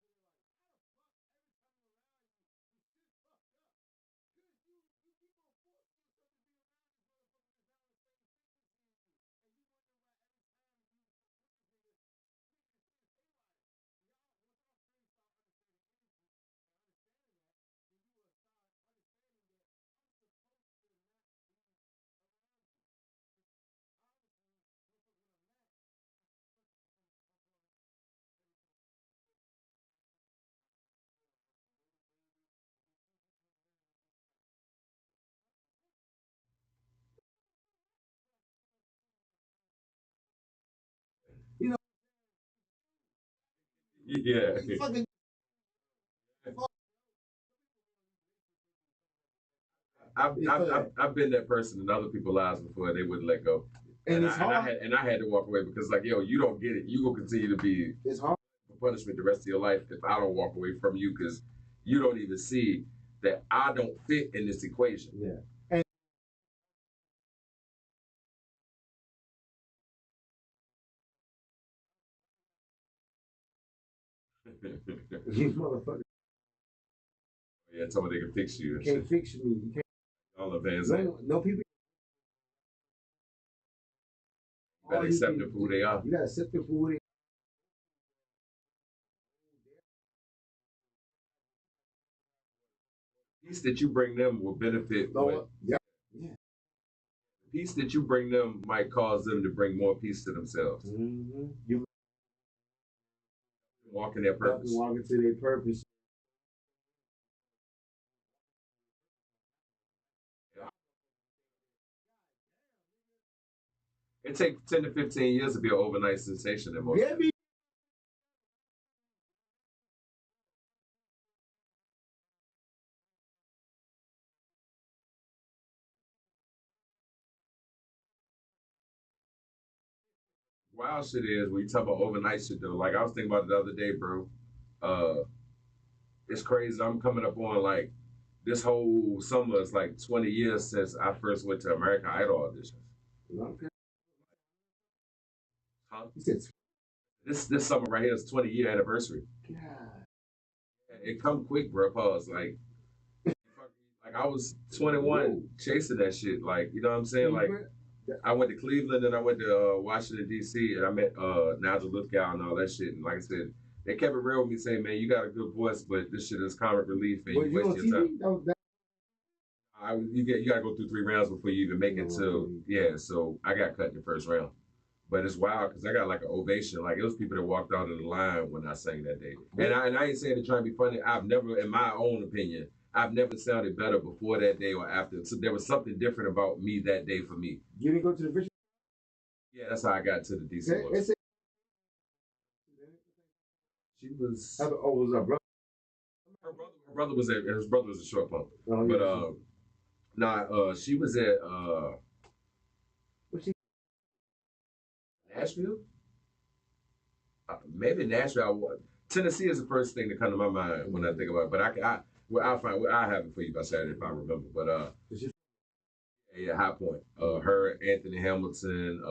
Yeah. fucking I've been that person in other people's lives before and they wouldn't let go. and it's hard. I had to walk away because like, yo, you don't get it. You will continue to be It's hard. for punishment the rest of your life if I don't walk away from you because you don't even see that I don't fit in this equation. Yeah. You motherfucker Yeah, tell me they can fix you. can't fix me. You can't. All the fans No people. better accept them for who they are. You gotta accept them for who they. Peace that you bring them will benefit. Yeah. The peace that you bring them might cause them to bring more peace to themselves. Mm-hmm. You Walking their purpose. walking to their purpose. It takes 10 to 15 years to be an overnight sensation in most. Yeah, me. Wild shit is when you talk about overnight shit though. Like I was thinking about it the other day, bro. It's crazy. I'm coming up on like this whole summer is like 20 years since I first went to American Idol auditions. Okay. Huh? You said. This summer right here is 20-year anniversary. God. It come quick, bro. Pause. Like I was 21 chasing that shit. Like you know what I'm saying? Like I went to Cleveland and I went to Washington D.C. and I met Nigel Lithgow and all that shit. And like I said, They kept it real with me, saying, "Man, you got a good voice, but this shit is comic relief, and But you you on waste your time." TV? That, You gotta go through 3 rounds before you even make it to So I got cut in the first round. But it's wild because I got like an ovation. Like it was people that walked out of the line when I sang that day. And I ain't saying to try and be funny. I've never, in my own opinion, I've never sounded better before that day or after. So there was something different about me that day for me. You didn't go to the Richard? Yeah, that's how I got to the DC Awards. She was. Oh, was her brother? Her brother was at. His brother was a short pump. Oh, but she was at What's she? Nashville. Maybe Nashville. Tennessee is the first thing that comes to my mind when I think about it. But I'll have it for you by Saturday if I remember. But yeah, High Point. Her, Anthony Hamilton,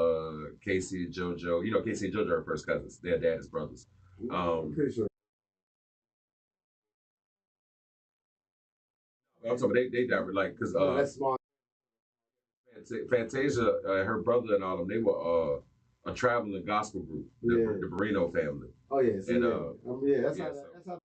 Casey and JoJo. You know, Casey and JoJo are first cousins. Their dad is brothers. I'm pretty sure. I'm talking. They died like because that's smart. Fantasia, her brother and all of them, they were a traveling gospel group, the Marino family. Oh yeah, see, and that's how. That's how.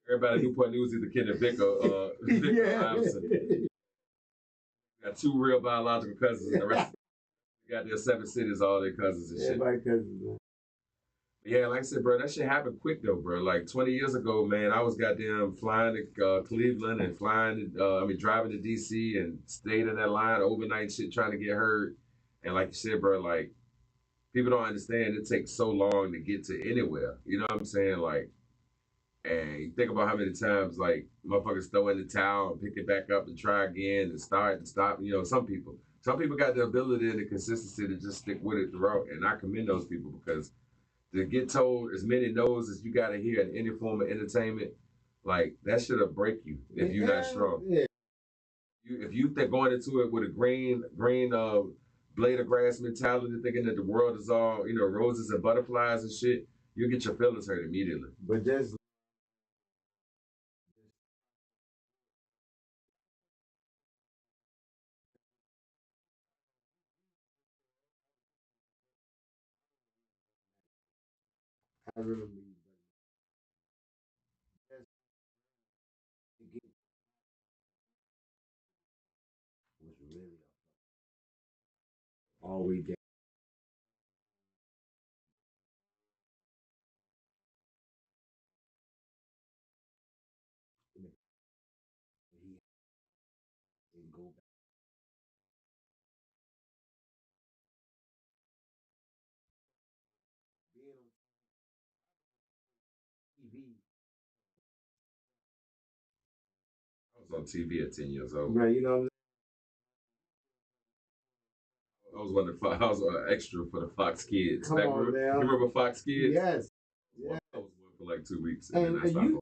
Everybody at Newport News either Ken and Vic or Iverson. Got two real biological cousins, and the rest got their 7 cities, all their cousins and shit. Everybody cousins, man. Yeah, like I said, bro, that shit happened quick though, bro. Like 20 years ago, man, I was goddamn flying to Cleveland and driving to DC and stayed in that line overnight shit trying to get heard. And like you said, bro, like people don't understand it takes so long to get to anywhere. You know what I'm saying? Like, and you think about how many times like motherfuckers throw in the towel and pick it back up and try again and start and stop. You know, some people got the ability and the consistency to just stick with it throughout. And I commend those people because to get told as many no's as you gotta hear in any form of entertainment, like that shit'll break you if you're not strong. Yeah. If you think going into it with a green blade of grass mentality, thinking that the world is all, you know, roses and butterflies and shit, you get your feelings hurt immediately. But just I remember you, but just to get was really all we did. He and go back. Being on TV, I was on TV at 10 years old. right? You know, I was an extra for the Fox Kids. Come on, now. You remember Fox Kids? yes, yeah. I was one for like 2 weeks. And then I stopped. you,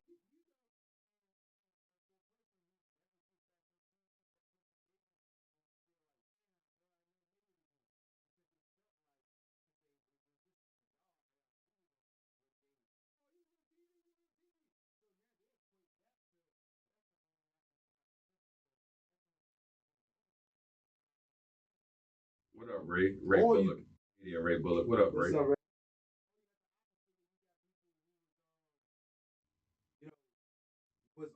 What up, Ray? Ray Oh, Bullock. Yeah, Ray Bullock. What up, Ray? what's up, Ray? You know, was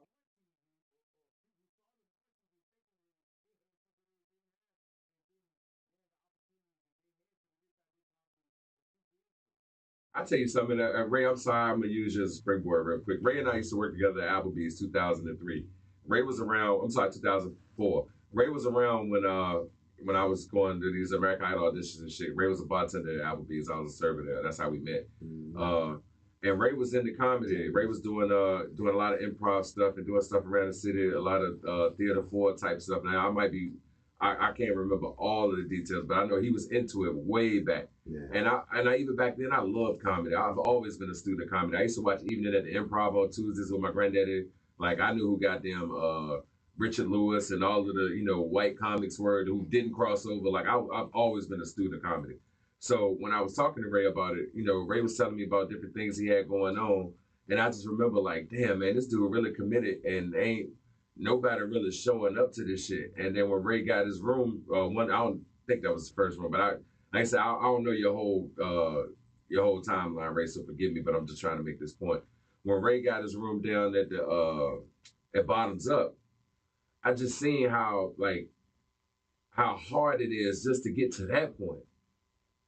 I'll tell you something, Ray. I'm sorry, I'm gonna use you as a springboard real quick. Ray and I used to work together at Applebee's 2003. Ray was around. I'm sorry, 2004. Ray was around when I was going to these American Idol auditions and shit. Ray was a bartender at Applebee's. I was a server there. That's how we met. And Ray was into comedy. Ray was doing a lot of improv stuff and doing stuff around the city, a lot of theater 4 type stuff. Now I can't remember all of the details, but I know he was into it way back. yeah. And I even back then I loved comedy. I've always been a student of comedy. I used to watch Evening at the Improv on Tuesdays with my granddaddy. Like I knew who goddamn Richard Lewis and all of the white comics were who didn't cross over. Like I've always been a student of comedy. So when I was talking to Ray about it, Ray was telling me about different things he had going on, and I just remember like, damn man, this dude really committed and ain't. nobody really showing up to this shit. And then when Ray got his room, I don't think that was the first room, but like I said, I don't know your whole timeline, Ray. So forgive me, but I'm just trying to make this point. When Ray got his room down at the at Bottoms Up, I just seen how hard it is just to get to that point.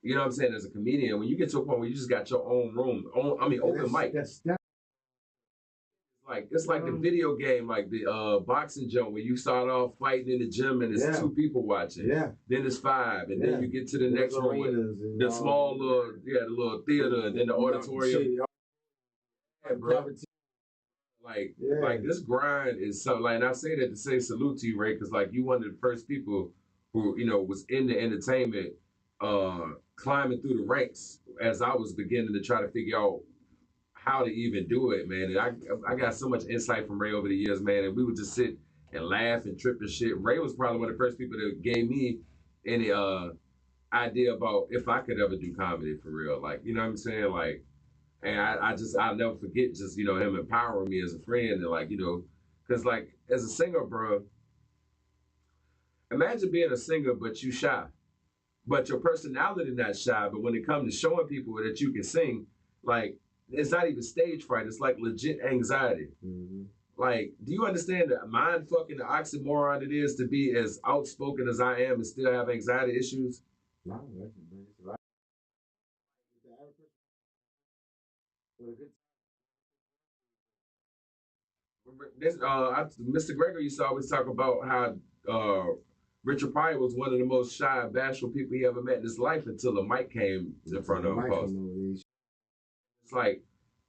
You know what I'm saying? As a comedian, when you get to a point where you just got your own room, open mic. Like it's like the video game, like the boxing jump where you start off fighting in the gym and there's 2 people watching. Yeah. Then it's 5, and then you get to the next room with the small the little theater, and then the auditorium. Yeah, bro. Like this grind is so like, and I say that to say salute to you, Ray, because like you one of the first people who was in the entertainment, climbing through the ranks as I was beginning to try to figure out how to even do it, man. And I got so much insight from Ray over the years, man. And we would just sit and laugh and trip and shit. Ray was probably one of the first people that gave me any idea about if I could ever do comedy for real. Like, you know what I'm saying? Like, and I'll never forget just, him empowering me as a friend and like, because like as a singer, bro, imagine being a singer, but you shy. But your personality not shy. But when it comes to showing people that you can sing, like, it's not even stage fright. It's like legit anxiety. Mm-hmm. Like, do you understand the mind fucking the oxymoron it is to be as outspoken as I am and still have anxiety issues? No, that's right. Mr. Gregory used to always talk about how Richard Pryor was one of the most shy, bashful people he ever met in his life until the mic came in front of him. It's like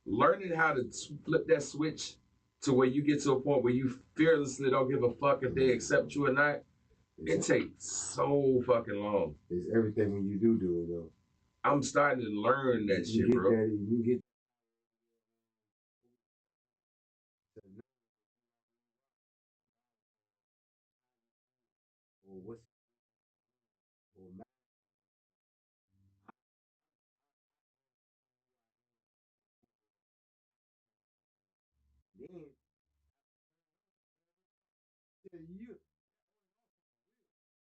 learning how to flip that switch to where you get to a point where you fearlessly don't give a fuck if they accept you or not. It takes so fucking long. It's everything when you do it, though. I'm starting to learn that shit, bro. You get what's then you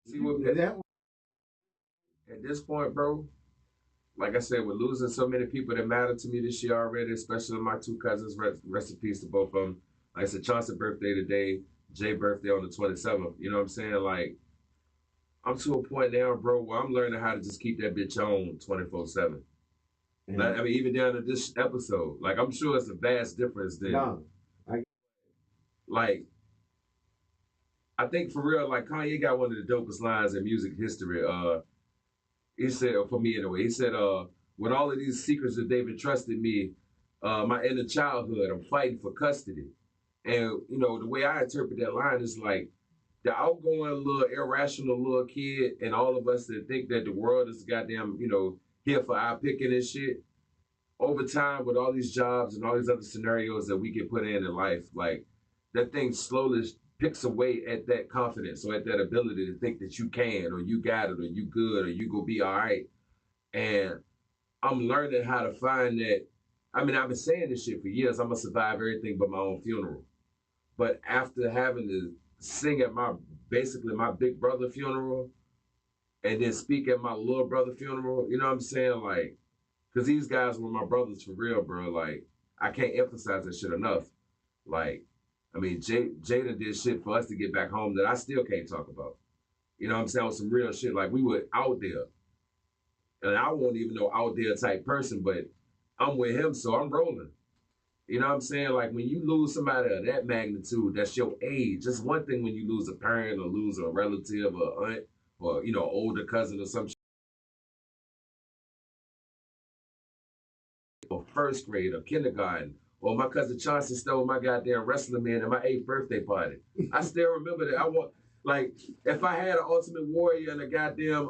see what that at this point, bro. Like I said, we're losing so many people that matter to me this year already, especially my 2 cousins. Rest in peace to both of them. Like I said, Chauncey birthday today, Jay birthday on the 27th. You know what I'm saying? Like, I'm to a point now, bro, where I'm learning how to just keep that bitch on 24/7. Like, I mean, even down to this episode, like I'm sure it's a vast difference. Like, I think for real, like Kanye got one of the dopest lines in music history. He said, for me anyway, he said, with all of these secrets that they've entrusted me, my inner childhood, I'm fighting for custody. And, the way I interpret that line is like the outgoing little irrational little kid and all of us that think that the world is goddamn, here for our picking and shit. Over time, with all these jobs and all these other scenarios that we get put in life, like that thing slowly picks away at that confidence or at that ability to think that you can or you got it or you good or you gonna be all right. And I'm learning how to find that. I mean, I've been saying this shit for years. I'm gonna survive everything but my own funeral. But after having to sing at basically my big brother funeral and then speak at my little brother funeral, you know what I'm saying? Like, because these guys were my brothers for real, bro. Like, I can't emphasize that shit enough. Like, I mean, Jada did shit for us to get back home that I still can't talk about. You know what I'm saying? With some real shit. Like, we were out there. And I won't even know out there type person, but I'm with him, so I'm rolling. You know what I'm saying? Like, when you lose somebody of that magnitude, that's your age. It's one thing when you lose a parent or lose a relative or aunt or, older cousin or some shit. Or first grade or kindergarten. Or my cousin Chauncey stole my goddamn wrestling man at my 8th birthday party. I still remember that. Like, if I had an Ultimate Warrior and a goddamn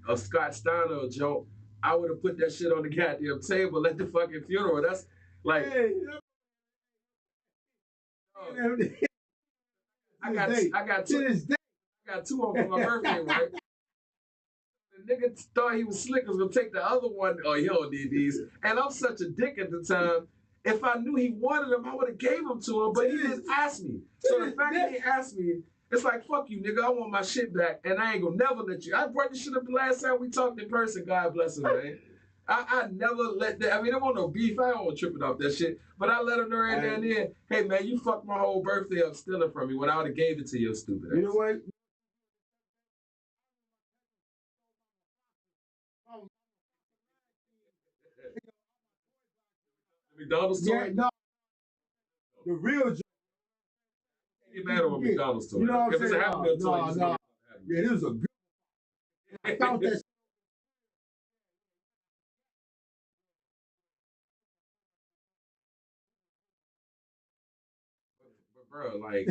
a Scott Steiner joke, I would have put that shit on the goddamn table at the fucking funeral. That's like, I got 2 of them for my birthday, right? The nigga thought he was slick, was gonna take the other one. Oh, he don't need these. And I'm such a dick at the time. If I knew he wanted them, I would have gave them to him, but he didn't ask me. So the fact that he asked me, it's like, fuck you, nigga. I want my shit back, and I ain't gonna never let you. I brought this shit up the last time we talked in person. God bless him, man. I never let that. I mean, there wasn't no beef. I don't tripping off that shit. But I let him know right down there, hey, man, you fucked my whole birthday up stealing from me when I would have gave it to your stupid ass. You know what? McDonald's toy? Yeah, no. The real joke. Get mad on McDonald's toy. You know what I'm If it's a saying? Happy Meal toy, you No. Yeah, this was a good. I thought that. But bro, like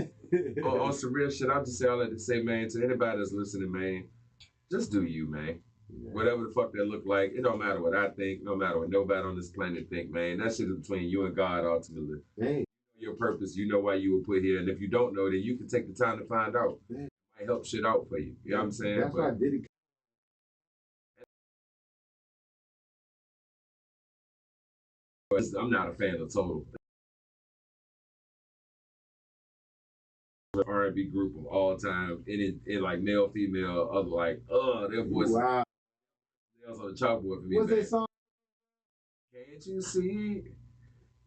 on some real shit, I'm just saying all that to say, man, to anybody that's listening, man, just do you, man. Yeah. Whatever the fuck that look like, it don't matter what I think, no matter what nobody on this planet think, man. That shit is between you and God ultimately. Dang. Your purpose, you know why you were put here, and if you don't know, then you can take the time to find out. It might help shit out for you. You know what I'm saying? That's why I did it. I'm not a fan of Total. R&B group of all time, in like male, female, other like, their voices. Wow. Nails on the chalkboard for me. What's that song? Can't you see?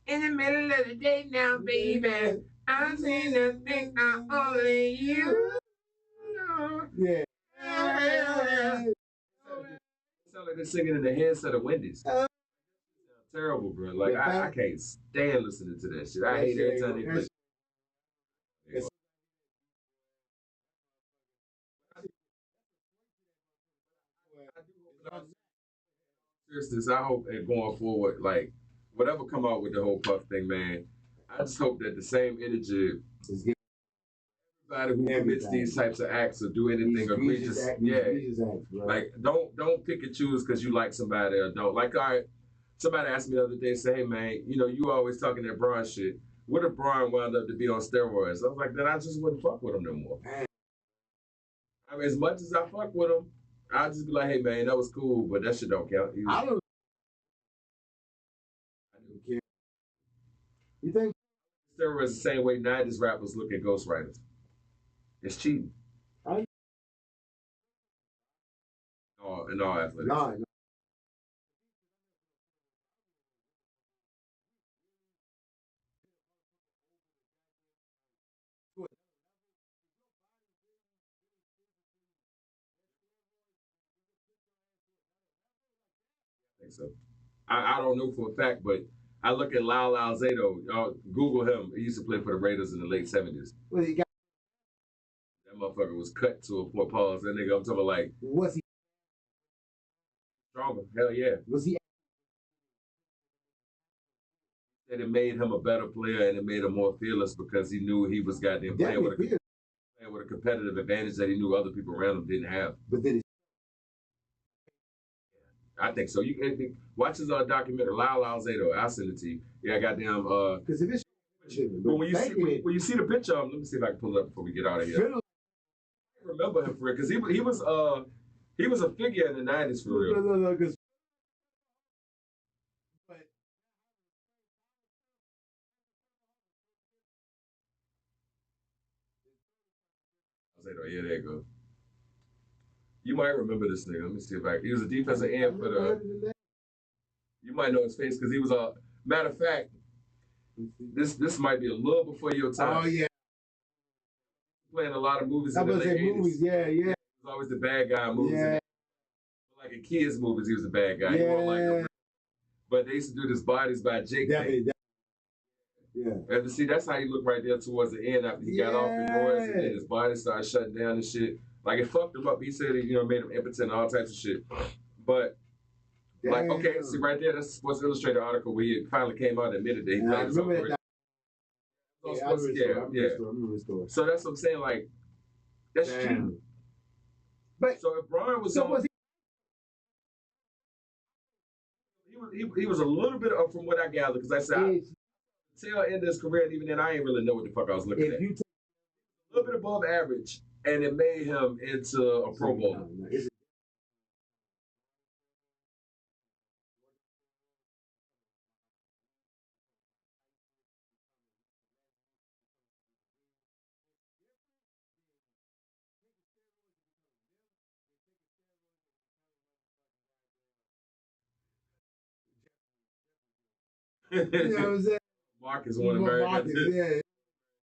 In the middle of the day now, baby, I'm saying nothing, not only you. Yeah. Sound like they're singing in the headset of Wendy's. Terrible, bro. Like I can't stand listening to that shit. I hate every time they play. Seriously, I hope and going forward, like whatever come out with the whole Puff thing, man. I just hope that the same energy. Everybody who commits these types of acts or do anything egregious, like don't pick and choose because you like somebody or don't. Like, all right, somebody asked me the other day, say, hey man, you know, you always talking that Braun shit. What if Braun wound up to be on steroids? I was like, then I just wouldn't fuck with him no more. I mean, as much as I fuck with him, I'll just be like, hey man, that was cool, but that shit don't count. I don't care. You think steroids the same way 90s rappers look at ghostwriters? It's cheating. In all athletics. No. I think so. I don't know for a fact, but I look at Lyle Alzado. Google him. He used to play for the Raiders in the late 70s. Well, he got that motherfucker was cut to a point. Pause. That nigga, I'm talking about like. Was he stronger? Hell yeah. Was he? And it made him a better player, and it made him more fearless because he knew he was goddamn playing with a competitive advantage that he knew other people around him didn't have. But then I think so. You can watch his documentary, Lyle Alzado. I'll send it to you. Yeah, goddamn. Because if it's but when you see the picture of him, let me see if I can pull it up before we get out of here. I remember him for it because he was a figure in the 90s for real. No, yeah, there you go. You might remember this nigga. Let me see if he was a defensive end for the. You might know his face because he was a matter of fact. This might be a little before your time. Oh yeah. Playing a lot of movies in the late 80s. Movies, yeah. He was always the bad guy in movies. Yeah. Like in kids' movies, he was the bad guy. Yeah. But they used to do this Bodies by Jake thing. Yeah. And see, that's how he looked right there towards the end after he got off the noise and then his body started shutting down and shit. Like it fucked him up. He said it, made him impotent and all types of shit. But like, okay, see right there, that's the Sports Illustrated article where he finally came out and admitted that he played his own career. Yeah. So that's what I'm saying, like, that's cheating. But so if Braun was he was a little bit up from what I gathered, because I said tail end of his career, and even then I ain't really know what the fuck I was looking at. A little bit above average, and it made him into a Pro Bowler. You know what I'm saying? Marcus won America. Marcus, yeah.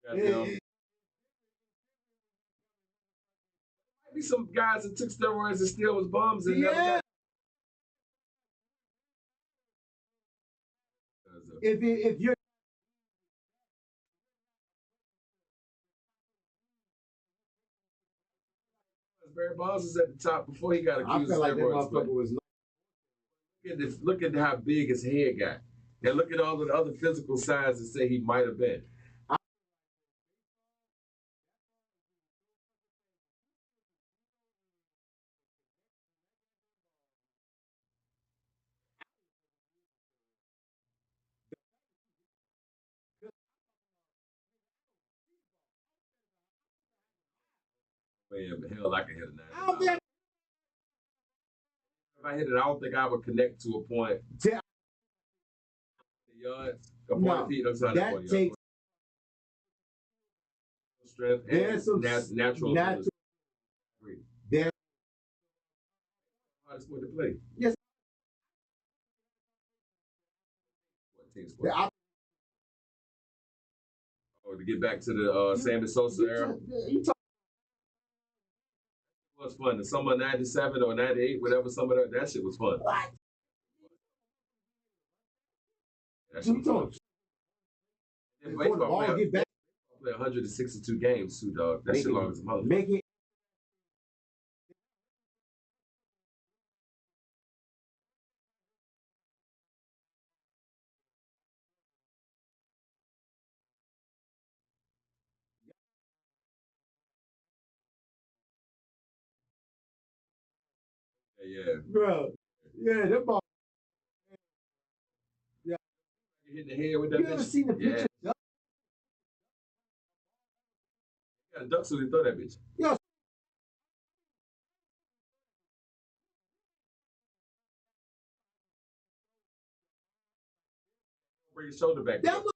Goddamn. Be some guys that took steroids and still was bums and never Yeah. got. If you're Barry Bonds was at the top before he got I accused feel of like that steroids. But motherfucker was look at how big his head got, and look at all the other physical signs that say he might have been. Man, hell, I can hit a 90 out there. If I hit it, I don't think I would connect to a point. Yards, a point No, of feet. I'm sorry, that 40 takes strength there's some and natural. natural. There, Hardest sport to play. yes. What team sport? I, Oh, to get back to the Sammy Sosa era. you talk, It was fun. The summer of '97 or '98, whatever. Some of that shit was fun. what? That shit You was fun. talk. Yeah, Before the ball get back, play 162 games too, dog. That shit long as a mother. make it. Yeah. Bro, yeah, that ball. Yeah. You hit the head with that You ever bitch. seen the picture? Yeah. You got a duck suit to throw that bitch. Yo, Bring your shoulder back. that was,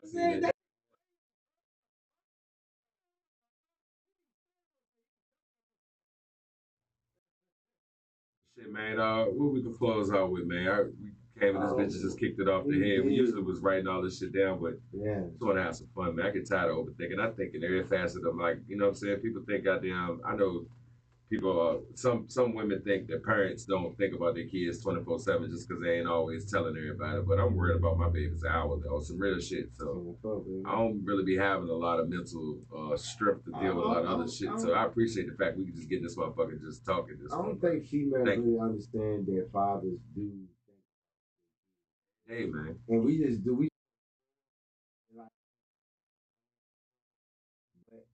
I seen man, that. that, Shit, man. What we can close out with, man? We came in this bitch and just kicked it off the we head. We did. usually was writing all this shit down, but yeah. just want to have some fun, man. I get tired of overthinking. I think in every facet of like, you know what I'm saying? People think, goddamn, I know people, some women think that parents don't think about their kids 24/7 just because they ain't always telling everybody. But I'm worried about my baby's hour though, some real shit. So I don't really be having a lot of mental strength to deal with a lot of other shit. So I appreciate the fact we can just get this motherfucker just talking. This I don't think females really understand their fathers do. Hey man, And we just do. We like, but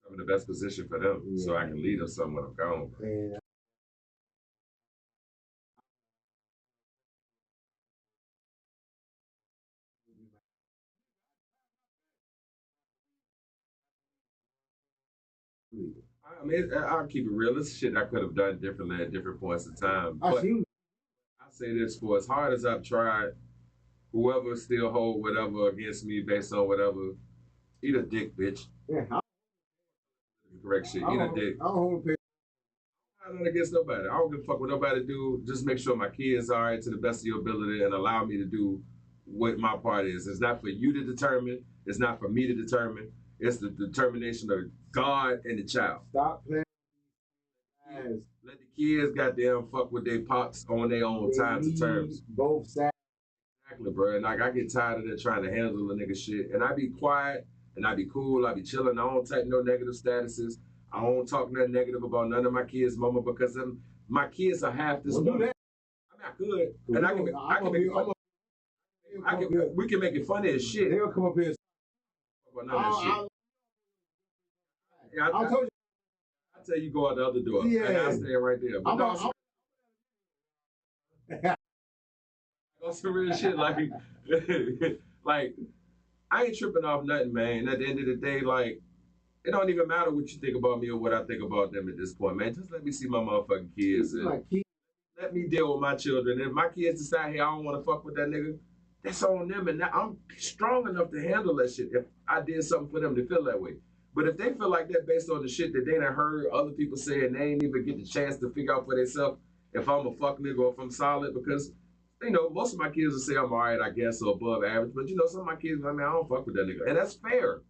I'm in the best position for them, so I can lead them some when I'm gone. Bro. and I mean, I'll keep it real. This shit I could have done differently at different points in time. I But see. I say this for as hard as I've tried, whoever still hold whatever against me based on whatever, eat a dick, bitch. Yeah, Correct shit. Eat a dick. I don't hold a I'm not against nobody. I don't give a fuck what nobody do. Just make sure my kids are right to the best of your ability and allow me to do what my part is. It's not for you to determine. It's not for me to determine. It's the determination of God and the child. Stop playing. Guys, Let the kids goddamn fuck with their pops on their own times and terms. Both sides. Exactly, bro. And like I get tired of them trying to handle the nigga shit. And I be quiet and I be cool. I be chilling. I don't take no negative statuses. I don't talk nothing negative about none of my kids' mama because my kids are half this We'll do woman. that. I mean, I could. And I can make it funny. We can make it funny as shit. They'll come up here. About none of that shit. Yeah, I told you. I tell you go out the other door. Yeah. And I stay right there. But on some real shit, like, like, I ain't tripping off nothing, man. At the end of the day, like, it don't even matter what you think about me or what I think about them at this point, man. Just let me see my motherfucking kids and My kids, let me deal with my children. If my kids decide, hey, I don't want to fuck with that nigga, that's on them. And I'm strong enough to handle that shit if I did something for them to feel that way. But if they feel like that based on the shit that they done heard other people say and they ain't even get the chance to figure out for themselves if I'm a fuck nigga or if I'm solid, because most of my kids will say I'm all right, I guess, or above average. But some of my kids, I don't fuck with that nigga. And that's fair.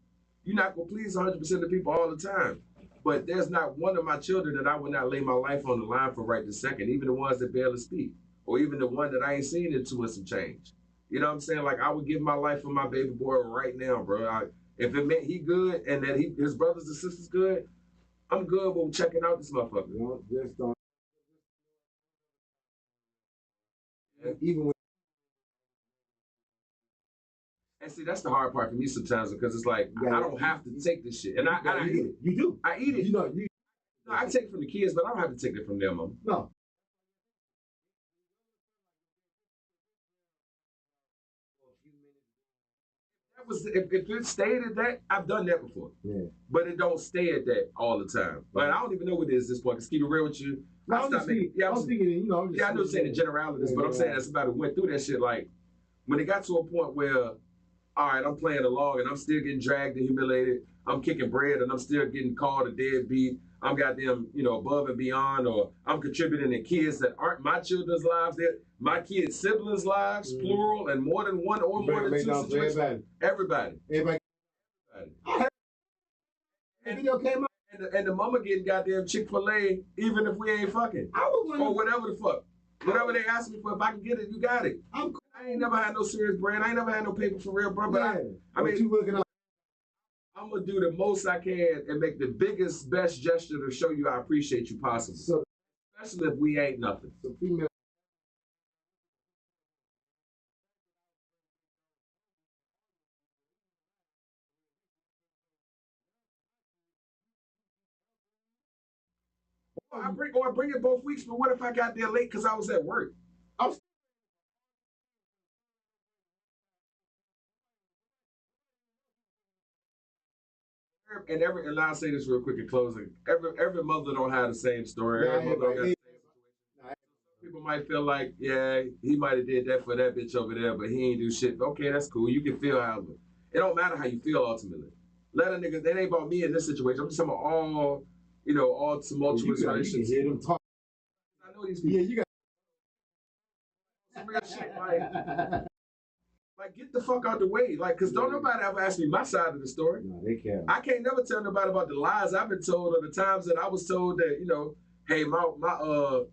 You're not gonna please 100% of people all the time. But there's not one of my children that I would not lay my life on the line for right this second, even the ones that barely speak, or even the one that I ain't seen into with some change. You know what I'm saying? Like, I would give my life for my baby boy right now, bro. If it meant he good and that his brothers and sisters good, I'm good with checking out this motherfucker. just don't. Even when And see, that's the hard part for me sometimes because it's like I don't have to take this shit, and I eat it. You do. I eat it. No, I take it from the kids, but I don't have to take it from them, mom. no. That was if it stayed at that, I've done that before. Yeah. But it don't stay at that all the time. But I don't even know what it is at this point. Cause keep it real with you. No, I'm just thinking, I know you're saying the generalities, but I'm saying that's about it. Went through that shit. Like when it got to a point where, all right, I'm playing along and I'm still getting dragged and humiliated. I'm kicking bread and I'm still getting called a deadbeat. I'm goddamn, above and beyond, or I'm contributing to kids that aren't my children's lives, they're my kids' siblings' lives, plural, and more than one or more than two situations. Everybody. Video came out. And the mama getting goddamn Chick-fil-A, even if we ain't fucking. Or whatever the fuck. Whatever they ask me for, if I can get it, you got it. I ain't never had no serious brand. I ain't never had no paper for real, bro. But I mean, you looking up? I'm gonna do the most I can and make the biggest, best gesture to show you I appreciate you possible. So, especially if we ain't nothing. So female. I bring it both weeks, but what if I got there late because I was at work? And I'll say this real quick in closing. Every mother don't have the same story. Every mother don't have the same situation. People might feel like, yeah, he might have did that for that bitch over there, but he ain't do shit. Okay, that's cool. You can feel how it don't matter how you feel ultimately. Let a nigga, that ain't about me in this situation. I'm just talking about all tumultuous relationships. You can hear them talk. I know these people. Yeah, you got some real shit like get the fuck out the way. Like, cause don't nobody ever ask me my side of the story. No, they can't. I can't never tell nobody about the lies I've been told or the times that I was told that, hey, my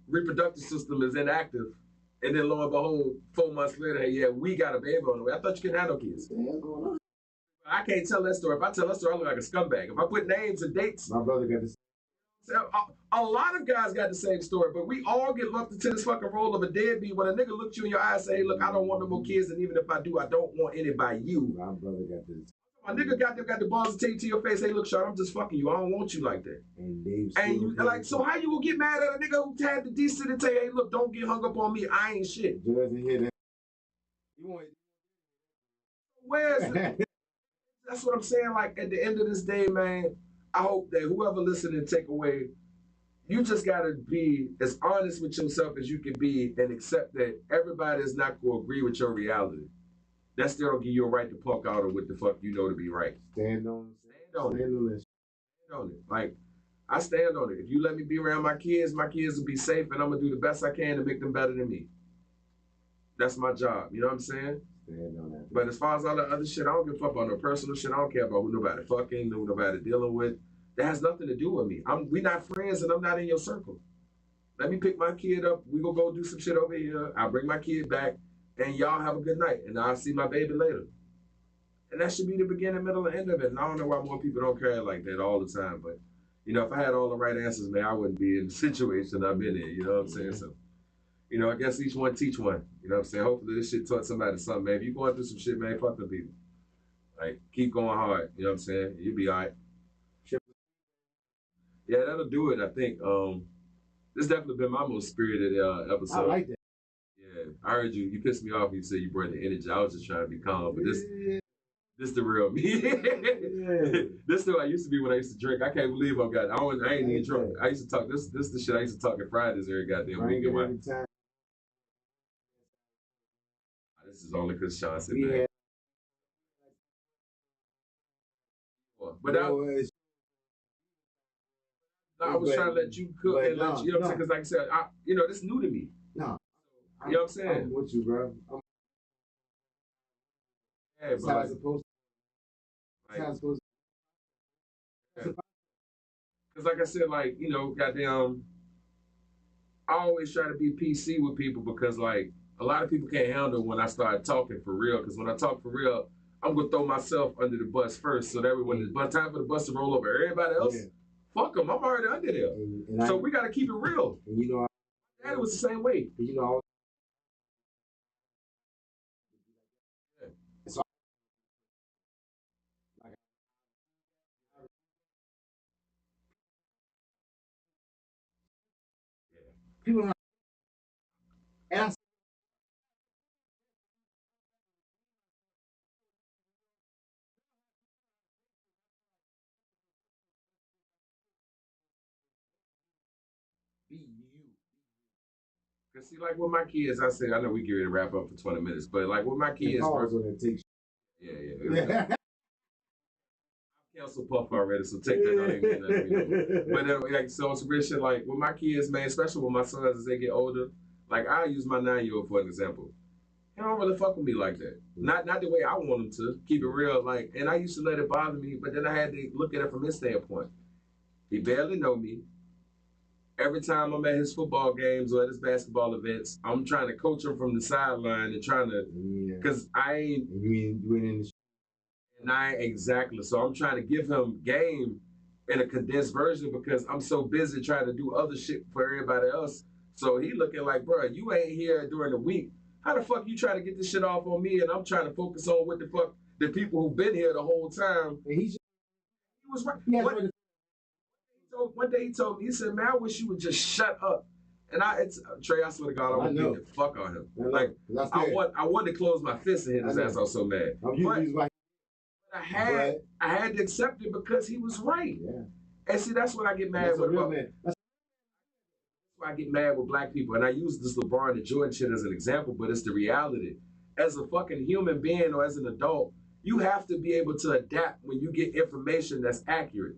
reproductive system is inactive. And then lo and behold, 4 months later, hey, yeah, we got a baby on the way. I thought you couldn't have no kids. What the hell's going on? I can't tell that story. If I tell that story, I look like a scumbag. If I put names and dates. My brother got this. A lot of guys got the same story, but we all get lumped into this fucking role of a deadbeat when a nigga looks you in your eyes and say, hey, look, I don't want no more kids, and even if I do, I don't want any by you. My brother got this. My nigga got the balls to tell you to your face, hey, look, Sean, I'm just fucking you. I don't want you like that. So how you gonna get mad at a nigga who had the decency to tell you, hey, look, don't get hung up on me. I ain't shit. Where's it? That's what I'm saying. Like, at the end of this day, man, I hope that whoever listening take away, you just gotta be as honest with yourself as you can be and accept that everybody is not gonna agree with your reality. That still don't give you a right to punk out on what the fuck you know to be right. Stand on it. Like, I stand on it. If you let me be around my kids will be safe, and I'm gonna do the best I can to make them better than me. That's my job. You know what I'm saying? Stand on that. But as far as all that other shit, I don't give a fuck about no personal shit. I don't care about who nobody fucking, who nobody dealing with. That has nothing to do with me. We not friends, and I'm not in your circle. Let me pick my kid up. We gonna go do some shit over here. I'll bring my kid back, and y'all have a good night. And I'll see my baby later. And that should be the beginning, middle, and end of it. And I don't know why more people don't care like that all the time. But, if I had all the right answers, man, I wouldn't be in the situation I'm in. You know what I'm saying? So, I guess each one teach one. You know what I'm saying? Hopefully this shit taught somebody something, man. If you going through some shit, man, fuck them people. Like, keep going hard. You know what I'm saying? You'll be all right. Yeah, that'll do it, I think. This definitely been my most spirited episode. I like that. Yeah, I heard you pissed me off when you said you brought the energy. I was just trying to be calm, but this This the real me. Yeah. This the way I used to be when I used to drink. I can't believe I'm got. I ain't even drunk. I used to talk. This the shit I used to talk at Fridays every goddamn Bring week. it In my, every time. this is only because Sean said We that. had, But I, it's, I was but- trying to let you cook but and let no, you know what I'm no. saying? Because like I said, this new to me. no. You know what I'm saying? I'm with you, bro. Yeah, That's but how like, it's supposed to. That's how like, it's supposed to. cause like I said, like, goddamn, I always try to be PC with people because like a lot of people can't handle when I start talking for real. Cause when I talk for real, I'm gonna throw myself under the bus first, so that when it's time for the bus to roll over everybody else, Yeah. fuck them. I'm already under there. And So we gotta keep it real. and you know, Daddy was the same way. you know, so like, people are, and I be you. Cause see, like with my kids, I say I know we get ready to wrap up for 20 minutes, but like with my And kids, pause when it takes. yeah. Cancel Puff already, so take that. Don't even get nothing to me. But like, so it's real shit. Like with my kids, man, especially with my sons as they get older. Like I use my 9-year-old for an example. He don't really fuck with me like that. Not the way I want him to. Keep it real. Like, and I used to let it bother me, but then I had to look at it from his standpoint. He barely know me. Every time I'm at his football games or at his basketball events, I'm trying to coach him from the sideline and trying to, Yeah. cause I ain't. And you ain't in the. And I exactly. So I'm trying to give him game in a condensed version because I'm so busy trying to do other shit for everybody else. So he looking like, bro, you ain't here during the week. How the fuck you trying to get this shit off on me and I'm trying to focus on what the fuck the people who've been here the whole time. And He was right. he has One day he told me, he said, man, I wish you would just shut up. And Trey, I swear to God, I want to beat the fuck on him. Like, I wanted to close my fist and hit his ass. I was so mad. I had to accept it because he was right. Yeah. And see, that's what I get mad with. That's why I get mad with black people. And I use this LeBron and Jordan shit as an example, but it's the reality. As a fucking human being or as an adult, you have to be able to adapt when you get information that's accurate.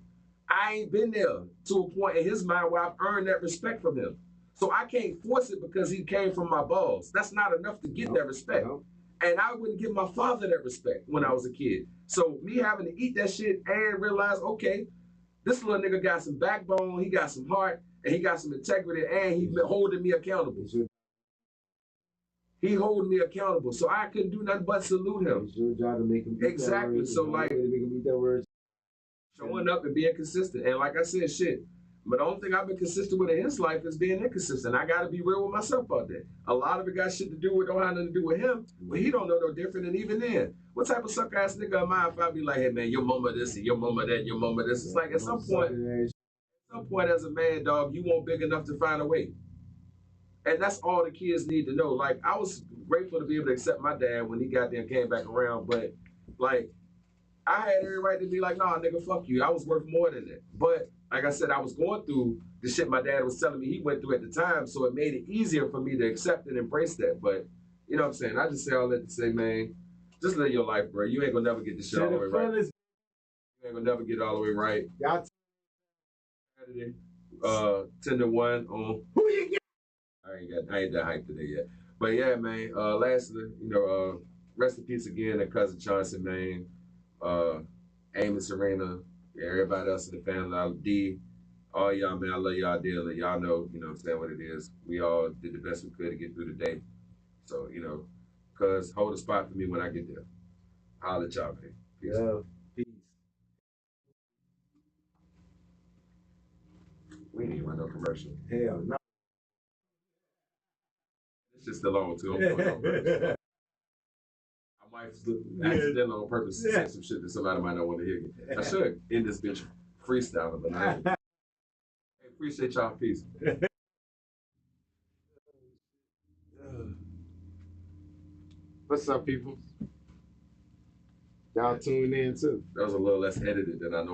I ain't been there to a point in his mind where I've earned that respect from him. So I can't force it because he came from my balls. That's not enough to get that respect. And I wouldn't give my father that respect when I was a kid. So me having to eat that shit and realize, okay, this little nigga got some backbone, he got some heart, and he got some integrity, and he holding me accountable. He holding me accountable. So I couldn't do nothing but salute him. It's your job to make him exactly. So like, showing up and being consistent. And like I said, shit. But the only thing I've been consistent with in his life is being inconsistent. I got to be real with myself out there. A lot of it got shit to do with, don't have nothing to do with him, but he don't know no different. And even then, what type of sucker ass nigga am I if I be like, hey man, your mama this and your mama that, your mama this? It's like at some point as a man, dog, you won't big enough to find a way. And that's all the kids need to know. Like, I was grateful to be able to accept my dad when he got there and came back around, but like, I had every right to be like, nah, nigga, fuck you. I was worth more than that. But like I said, I was going through the shit my dad was telling me he went through at the time, so it made it easier for me to accept and embrace that. But you know what I'm saying? I just say all that to say, man, just live your life, bro. You ain't gonna never get this shit all the way right. You ain't gonna never get it all the way right. Saturday, 10-1 on. Who you get? I ain't that hyped today yet. But yeah, man. Lastly, rest in peace again to cousin Johnson, man. Amy, Serena, everybody else in the family, D, all y'all, man, I love y'all dearly. Y'all know, what I'm saying, what it is. We all did the best we could to get through the day. So, cuz hold a spot for me when I get there. I'll let y'all, man. Peace. Yeah. Peace. We ain't even run no commercial. Hell no. It's just still on, too. I'm going on purpose. I might accidentally on purpose say some shit that somebody might not want to hear. I should end this bitch freestyling, but I ain't. Hey, appreciate y'all. Peace. What's up, people? Y'all tune in too. That was a little less edited than I know.